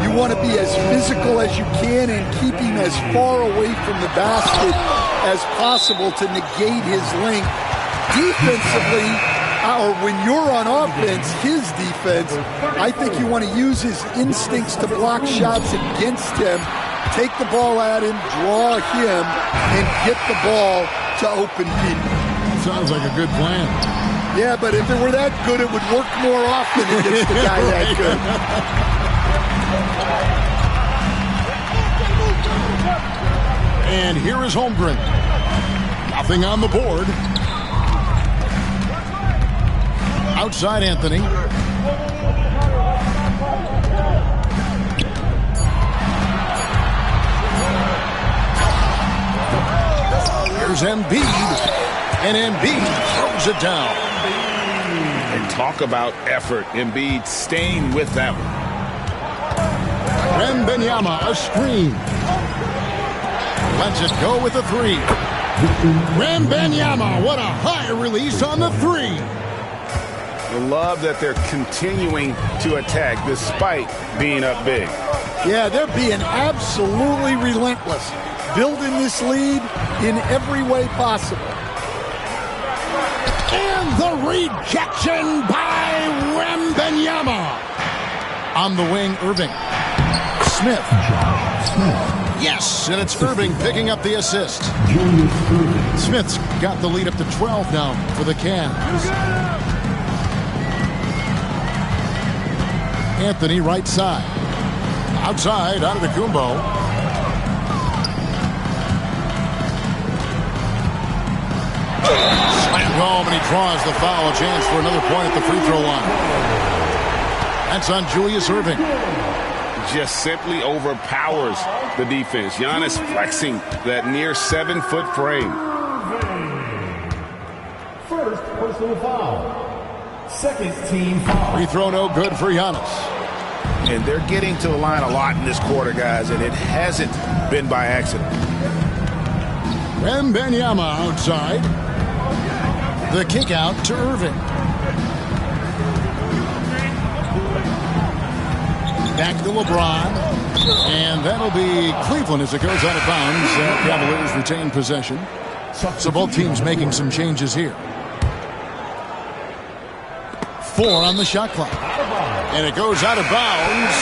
you want to be as physical as you can and keep him as far away from the basket as possible to negate his length. Defensively, or when you're on offense, his defense, I think you want to use his instincts to block shots against him, take the ball at him, draw him, and get the ball to open people. Sounds like a good plan. Yeah, but if it were that good, it would work more often against the guy that good. And here is Holmgren. Nothing on the board. Outside Anthony. Here's Embiid. And Embiid throws it down. And talk about effort. Embiid staying with that one. Wembanyama, a screen. Lets it go with a three. Wembanyama, what a high release on the three. I love that they're continuing to attack despite being up big. Yeah, they're being absolutely relentless, building this lead in every way possible. And the rejection by Wembanyama. On the wing, Irving. Smith. Yes, and it's Irving picking up the assist. Smith's got the lead up to 12 now for the Cavs. Anthony right side. Outside, Antetokounmpo. Slammed home, and he draws the foul. A chance for another point at the free throw line. That's on Julius Irving. Just simply overpowers the defense. Giannis flexing that near 7-foot frame. First personal foul. Second team foul. Free throw no good for Giannis. And they're getting to the line a lot in this quarter, guys, and it hasn't been by accident. Wembanyama outside. The kick out to Irving. Back to LeBron. And that'll be Cleveland as it goes out of bounds. Cavaliers retain possession. So both teams making some changes here. 4 on the shot clock. And it goes out of bounds.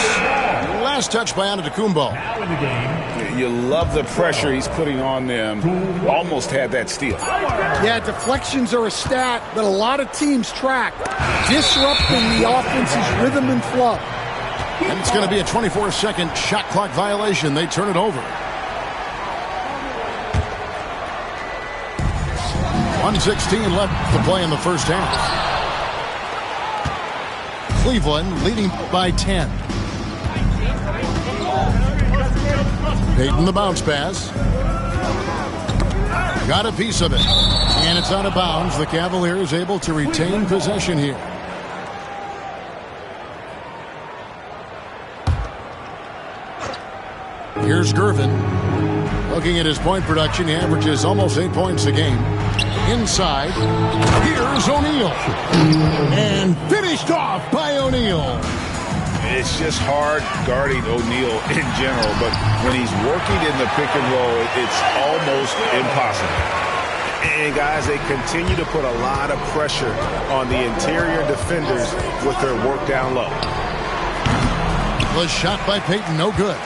Last touch by Antetokounmpo. Now in the game. You love the pressure he's putting on them. Almost had that steal. Yeah, deflections are a stat that a lot of teams track, disrupting the offense's rhythm and flow. And it's going to be a 24-second shot clock violation. They turn it over. 1:16 left to play in the first half. Cleveland leading by 10. Payton the bounce pass. Got a piece of it. And it's out of bounds. The Cavaliers able to retain possession here. Here's Gervin. Looking at his point production, he averages almost 8 points a game. Inside, here's O'Neal. And finished off by O'Neal. It's just hard guarding O'Neal in general, but when he's working in the pick and roll, it's almost impossible. And, guys, they continue to put a lot of pressure on the interior defenders with their work down low. The shot by Payton, no good.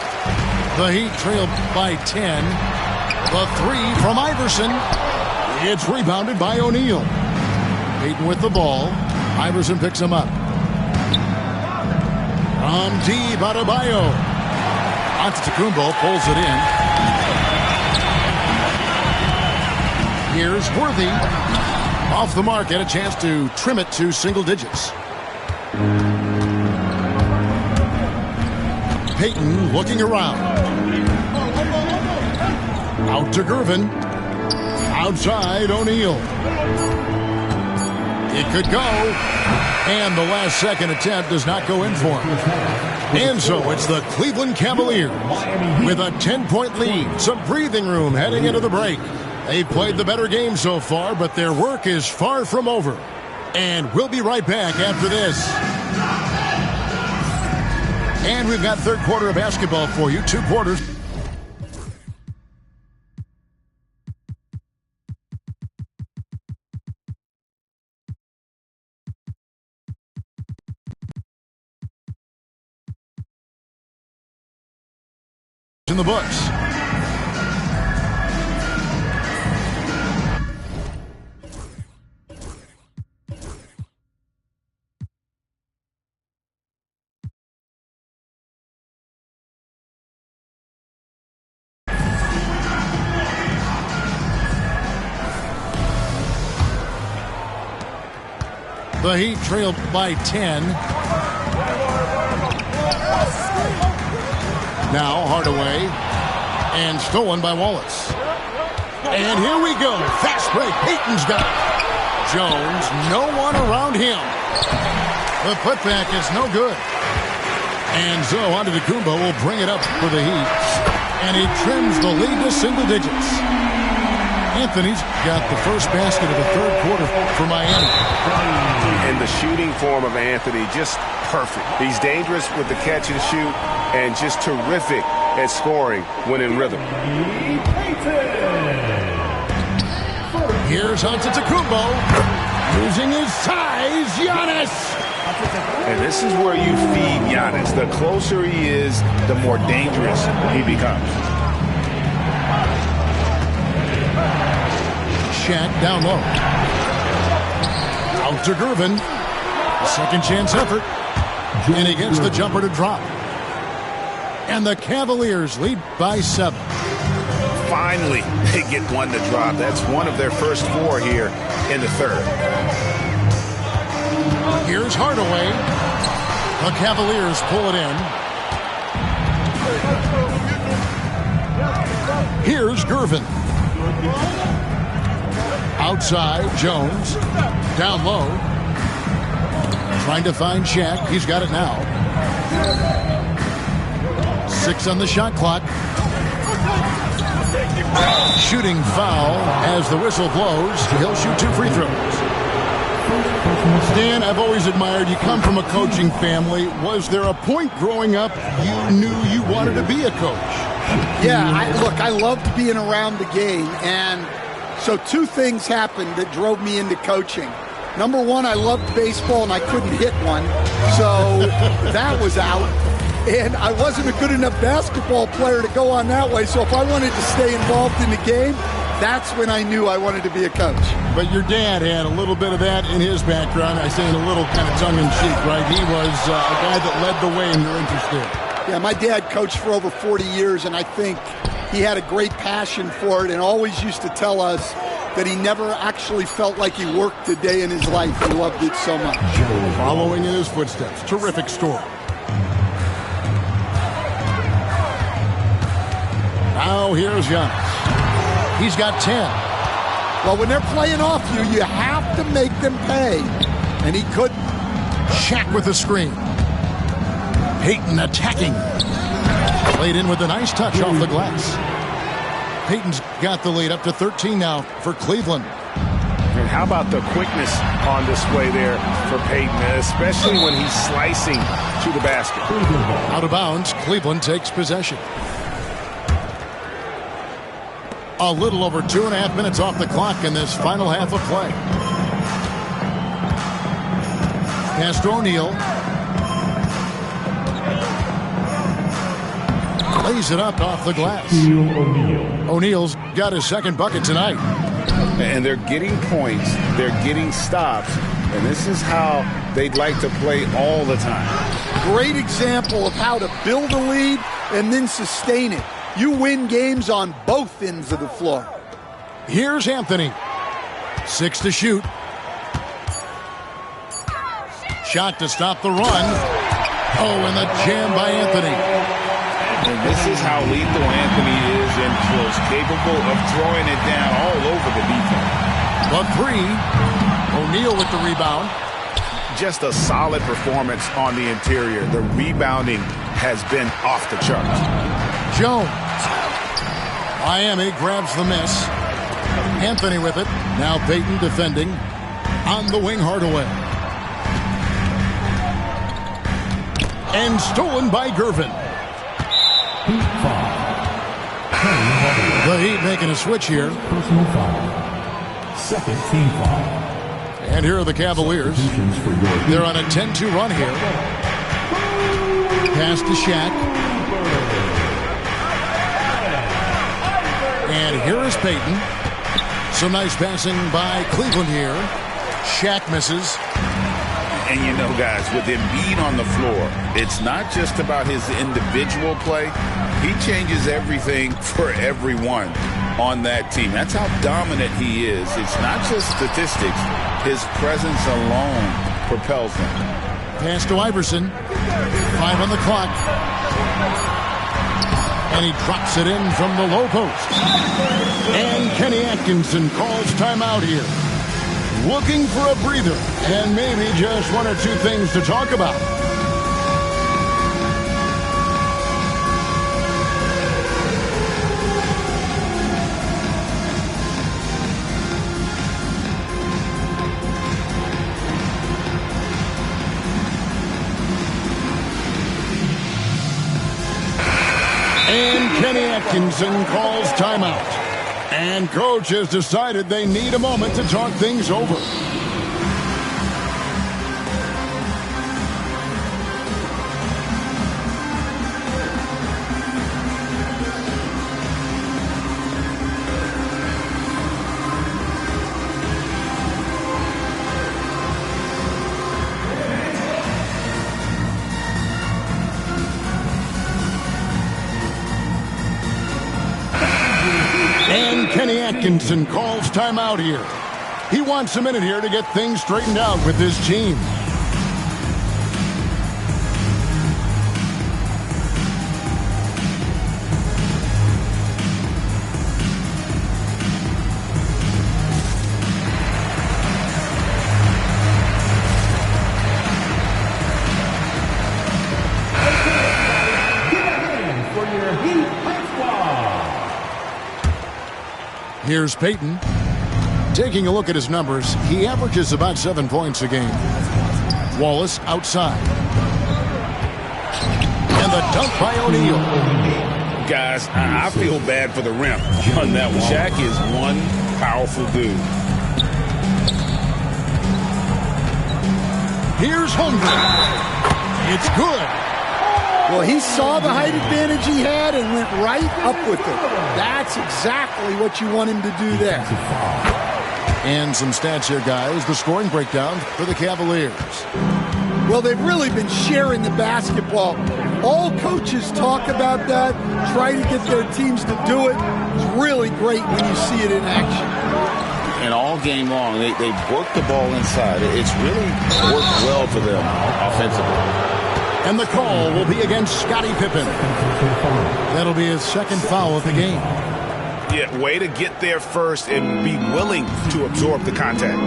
The Heat trail by 10. The three from Iverson. It's rebounded by O'Neal. Payton with the ball. Iverson picks him up. From deep, Adebayo. Antetokounmpo pulls it in. Here's Worthy. Off the mark, and a chance to trim it to single digits. Payton looking around. Out to Gervin. Outside, O'Neal. It could go. And the last second attempt does not go in for him. And so it's the Cleveland Cavaliers with a 10-point lead. Some breathing room heading into the break. They've played the better game so far, but their work is far from over. And we'll be right back after this. And we've got third quarter of basketball for you. 2 quarters. In the books. The Heat trailed by 10. Now Hardaway, and stolen by Wallace. And here we go. Fast break. Payton's got it. Jones, no one around him. The putback is no good. And so Antetokounmpo will bring it up for the Heat. And he trims the lead to single digits. Anthony's got the first basket of the third quarter for Miami. And the shooting form of Anthony, just perfect. He's dangerous with the catch and shoot, and just terrific at scoring when in rhythm. Here's Antetokounmpo using his size. Giannis. And this is where you feed Giannis. The closer he is, the more dangerous he becomes. Shaq down low. Out to Gervin. Second chance effort. And he gets the jumper to drop. And the Cavaliers lead by 7. Finally, they get one to drop. That's one of their first 4 here in the third. Here's Hardaway. The Cavaliers pull it in. Here's Gervin. Outside, Jones. Down low. Trying to find Shaq. He's got it now. 6 on the shot clock. Shooting foul as the whistle blows. He'll shoot 2 free throws. Stan, I've always admired you. Come from a coaching family. Was there a point growing up you knew you wanted to be a coach? Yeah, I loved being around the game. And so 2 things happened that drove me into coaching. Number 1, I loved baseball and I couldn't hit one. So that was out. And I wasn't a good enough basketball player to go on that way. So if I wanted to stay involved in the game, that's when I knew I wanted to be a coach. But your dad had a little bit of that in his background. I say in a little kind of tongue-in-cheek, right? He was a guy that led the way in your interest there. Yeah, my dad coached for over 40 years, and I think he had a great passion for it and always used to tell us that he never actually felt like he worked a day in his life. He loved it so much. Following in his footsteps. Terrific story. Now here's Giannis. He's got 10. Well, when they're playing off you, you have to make them pay. And he couldn't. Shaq with the screen. Payton attacking. Played in with a nice touch off the glass. Payton's got the lead up to 13 now for Cleveland. And how about the quickness on display there for Payton, especially when he's slicing to the basket. Out of bounds, Cleveland takes possession. A little over 2.5 minutes off the clock in this final half of play. Pass to O'Neal. Lays it up off the glass. O'Neal's got his second bucket tonight. And they're getting points. They're getting stops. And this is how they'd like to play all the time. Great example of how to build a lead and then sustain it. You win games on both ends of the floor. Here's Anthony. 6 to shoot. Shot to stop the run. Oh, and the jam by Anthony. And this is how lethal Anthony is in close, capable of throwing it down all over the defense. The three. O'Neal with the rebound. Just a solid performance on the interior. The rebounding has been off the charts. Jones. Miami grabs the miss. Anthony with it. Now Payton defending. On the wing, Hardaway. And stolen by Gervin. The Heat making a switch here. Personal foul. Second team foul. And here are the Cavaliers. They're on a 10-2 run here. Pass to Shaq. And here is Payton. Some nice passing by Cleveland here. Shaq misses. And you know, guys, with Embiid on the floor, it's not just about his individual play. He changes everything for everyone on that team. That's how dominant he is. It's not just statistics. His presence alone propels them. Pass to Iverson. 5 on the clock. And he drops it in from the low post. And Kenny Atkinson calls timeout here. Looking for a breather and maybe just one or two things to talk about. And Kenny Atkinson calls timeout. And coach has decided they need a moment to talk things over. And Kenny Atkinson calls timeout here. He wants a minute here to get things straightened out with his team. Here's Payton. Taking a look at his numbers, he averages about 7 points a game. Wallace outside. And the dunk by O'Neal. Guys, I feel bad for the rim on that one. Shaq is one powerful dude. Here's Holmgren. It's good. Well, he saw the height advantage he had and went right up with it. That's exactly what you want him to do there. And some stats here, guys. The scoring breakdown for the Cavaliers. Well, they've really been sharing the basketball. All coaches talk about that, try to get their teams to do it. It's really great when you see it in action. And all game long, they work the ball inside. It's really worked well for them offensively. And the call will be against Scottie Pippen. That'll be his second foul of the game. Yeah, way to get there first and be willing to absorb the contact.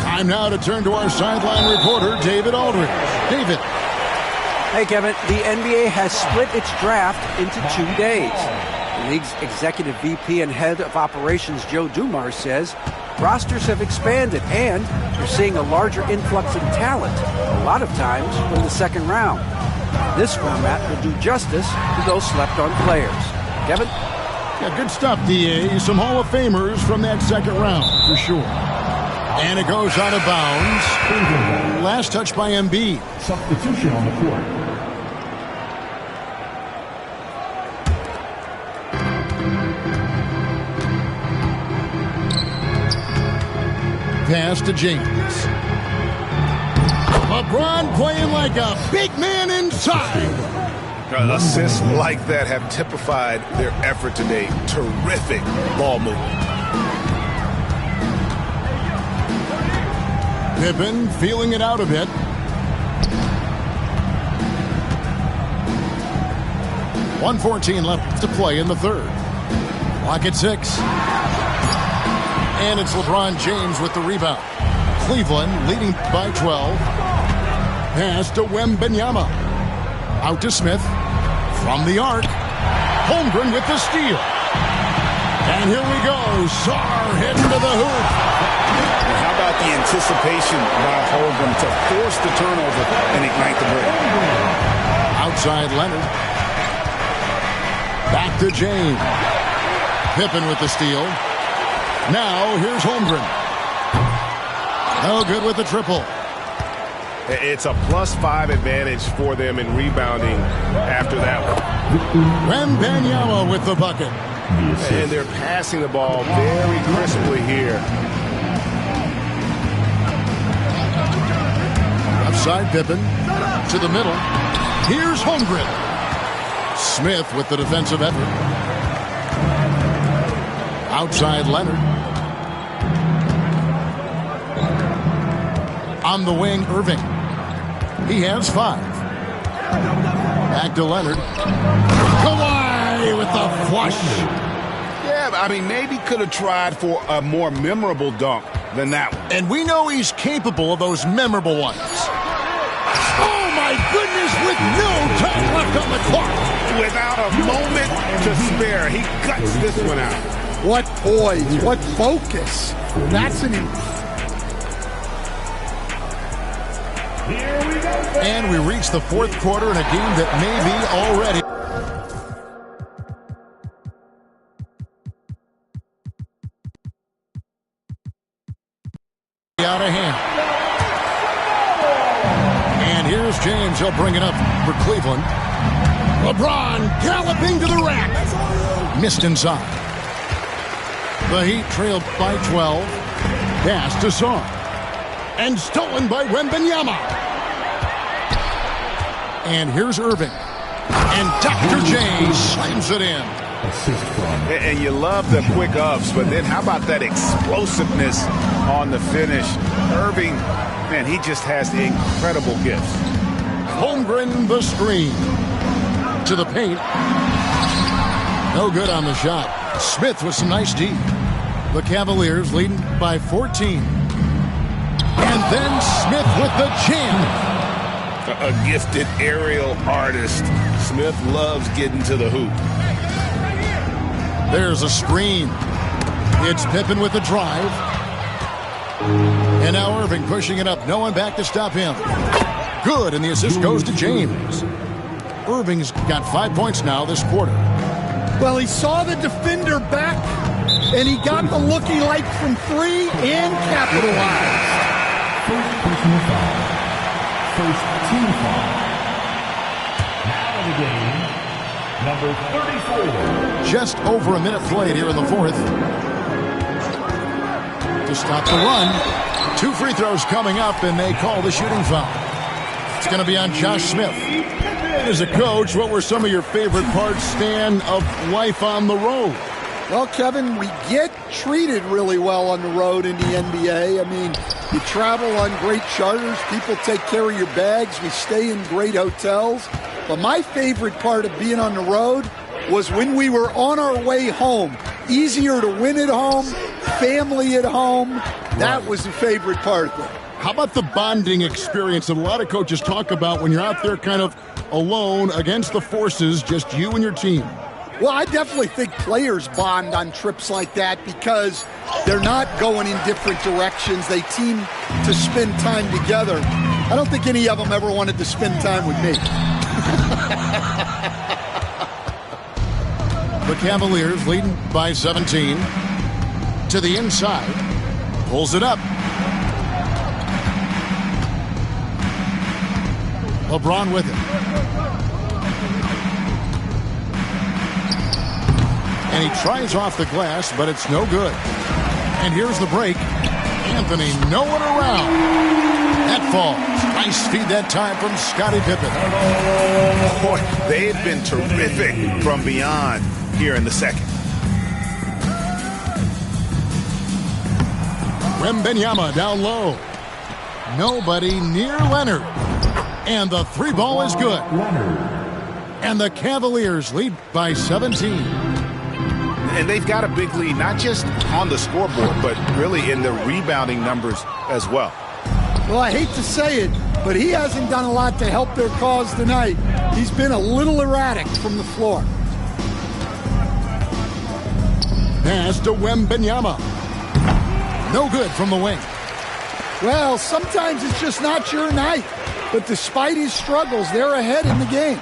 Time now to turn to our sideline reporter, David Aldridge. David. Hey, Kevin. The NBA has split its draft into 2 days. The league's executive VP and head of operations, Joe Dumars, says rosters have expanded and you're seeing a larger influx in talent, a lot of times from the second round. This format will do justice to those slept-on players. Kevin? Yeah, good stuff, D.A. Some Hall of Famers from that second round, for sure. And it goes out of bounds. Last touch by Embiid. Substitution on the court. Pass to James. LeBron playing like a big man inside. Assists like that have typified their effort today. Terrific ball movement. Pippen feeling it out a bit. 1:14 left to play in the third. Clock at 6. And it's LeBron James with the rebound. Cleveland leading by 12. Pass to Wembanyama. Out to Smith. From the arc. Holmgren with the steal. And here we go. Sarr heading to the hoop. And how about the anticipation by Holmgren to force the turnover and ignite the break? Outside Leonard. Back to James. Pippen with the steal. Now here's Holmgren. No good with the triple. It's a +5 advantage for them in rebounding after that one. Wembanyama with the bucket. And they're passing the ball very crisply here. Outside Pippen to the middle. Here's Holmgren. Smith with the defensive effort. Outside Leonard. On the wing, Irving. He has 5. Back to Leonard. Kawhi with the flush. Yeah, I mean, maybe could have tried for a more memorable dunk than that one. And we know he's capable of those memorable ones. Oh, my goodness, with no time left on the clock. Without a moment to spare, he cuts this one out. What poise, what focus. That's an... And we reach the fourth quarter in a game that may be already out of hand. And here's James. He'll bring it up for Cleveland. LeBron galloping to the rack. Missed inside. The Heat trailed by 12. Pass to Sarr. And stolen by Wembanyama. And here's Irving. And Dr. J slams it in. And you love the quick ups, but then how about that explosiveness on the finish? Irving, man, he just has incredible gifts. Holmgren the screen. To the paint. No good on the shot. Smith with some nice D. The Cavaliers leading by 14. And then Smith with the jam. A gifted aerial artist. Smith loves getting to the hoop. There's a screen. It's Pippen with the drive. And now Irving pushing it up. No one back to stop him. Good, and the assist goes to James. Irving's got 5 points now this quarter. Well, he saw the defender back, and he got the looky like from 3 and capitalized. First personal foul. First team foul. Now in the game, number 34. Just over a minute played here in the fourth. To stop the run. 2 free throws coming up, and they call the shooting foul. It's going to be on Josh Smith. As a coach, what were some of your favorite parts, Stan, of life on the road? Well, Kevin, we get treated really well on the road in the NBA. I mean, you travel on great charters. People take care of your bags. We stay in great hotels. But my favorite part of being on the road was when we were on our way home. Easier to win at home, family at home. That was the favorite part of it. How about the bonding experience that a lot of coaches talk about when you're out there kind of alone against the forces, just you and your team? Well, I definitely think players bond on trips like that because they're not going in different directions. They team to spend time together. I don't think any of them ever wanted to spend time with me. The Cavaliers leading by 17. To the inside. Pulls it up. LeBron with it. And he tries off the glass, but it's no good. And here's the break. Anthony, no one around. That falls. Nice feed that time from Scottie Pippen. Boy, they've been terrific from beyond here in the second. Wembanyama down low. Nobody near Leonard. And the 3 ball is good. And the Cavaliers lead by 17. And they've got a big lead, not just on the scoreboard, but really in the rebounding numbers as well. Well, I hate to say it, but he hasn't done a lot to help their cause tonight. He's been a little erratic from the floor. Pass to Wembanyama. No good from the wing. Well, sometimes it's just not your night. But despite his struggles, they're ahead in the game.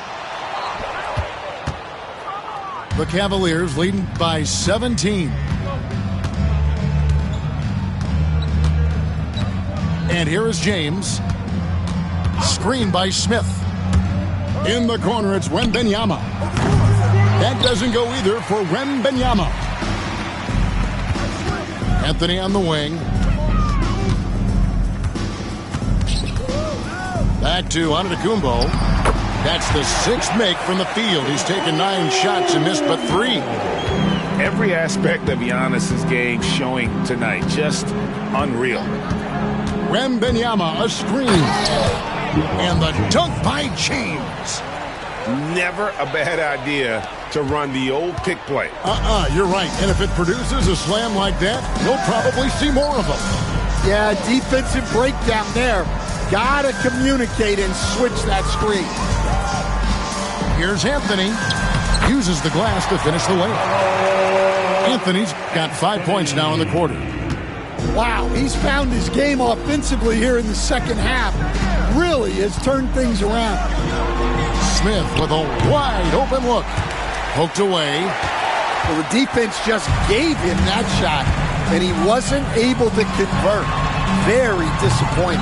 The Cavaliers leading by 17. And here is James. Screen by Smith. In the corner, it's Wembanyama. That doesn't go either for Wembanyama. Anthony on the wing. Back to Antetokounmpo. That's the 6th make from the field. He's taken 9 shots and missed but 3. Every aspect of Giannis's game showing tonight. Just unreal. Wembanyama, a screen. And the dunk by James. Never a bad idea to run the old pick play. You're right. And if it produces a slam like that, you'll probably see more of them. Yeah, defensive breakdown there. Gotta communicate and switch that screen. Here's Anthony. Uses the glass to finish the layup. Anthony's got 5 points now in the quarter. Wow, he's found his game offensively here in the second half. Really has turned things around. Smith with a wide open look. Poked away. Well, the defense just gave him that shot, and he wasn't able to convert. Very disappointing.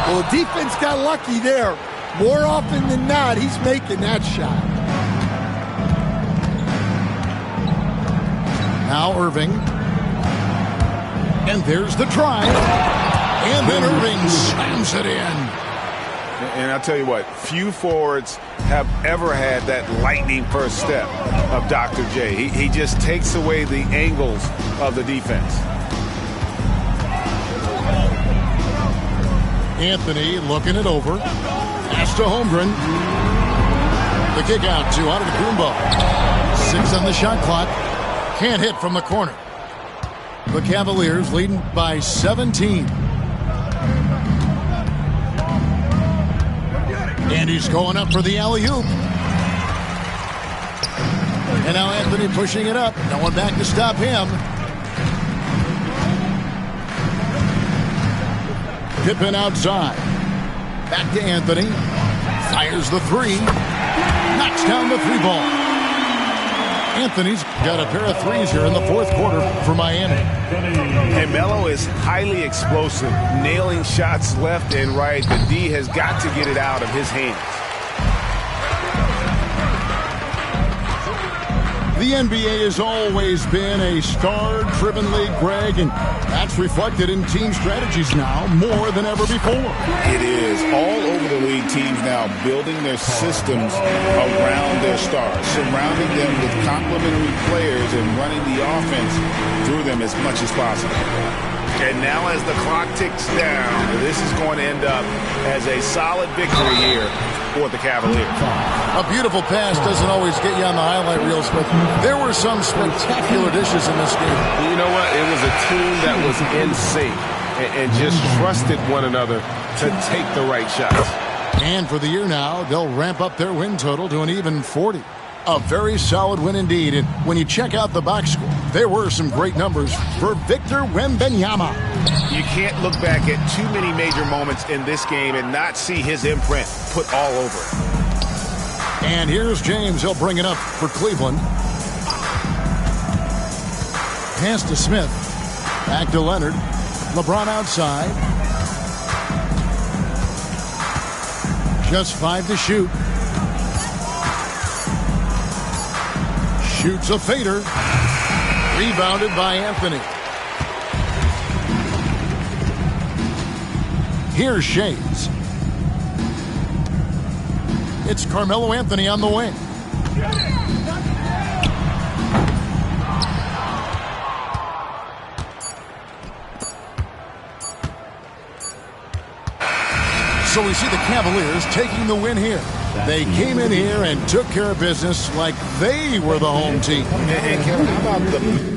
Well, the defense got lucky there. More often than not, he's making that shot. Now Irving. And there's the try. And then Irving slams it in. And I'll tell you what, few forwards have ever had that lightning first step of Dr. J. He just takes away the angles of the defense. Anthony looking it over. Pass to Holmgren. The kick out to Antetokounmpo. 6 on the shot clock. Can't hit from the corner. The Cavaliers leading by 17. And he's going up for the alley-oop. And now Anthony pushing it up. No one back to stop him. Pippen outside. Back to Anthony. Fires the 3. Knocks down the 3 ball. Anthony's got a pair of 3s here in the 4th quarter for Miami. And Melo is highly explosive, nailing shots left and right. The D has got to get it out of his hands. The NBA has always been a star-driven league, Greg, and that's reflected in team strategies now more than ever before. It is. All over the league, teams now building their systems around their stars, surrounding them with complementary players and running the offense through them as much as possible. And now as the clock ticks down, this is going to end up as a solid victory here for the Cavaliers. A beautiful pass doesn't always get you on the highlight reels, but there were some spectacular dishes in this game. You know what? It was a team that was in sync and just trusted one another to take the right shots. And for the year now, they'll ramp up their win total to an even 40. A very solid win indeed. And when you check out the box score, there were some great numbers for Victor Wembanyama. You can't look back at too many major moments in this game and not see his imprint put all over it. And here's James. He'll bring it up for Cleveland. Pass to Smith. Back to Leonard. LeBron outside. Just 5 to shoot. Shoots a fader. Rebounded by Anthony. Here's Shades. It's Carmelo Anthony on the wing. So we see the Cavaliers taking the win here. They came in here and took care of business like they were the home team. And Kevin, how about the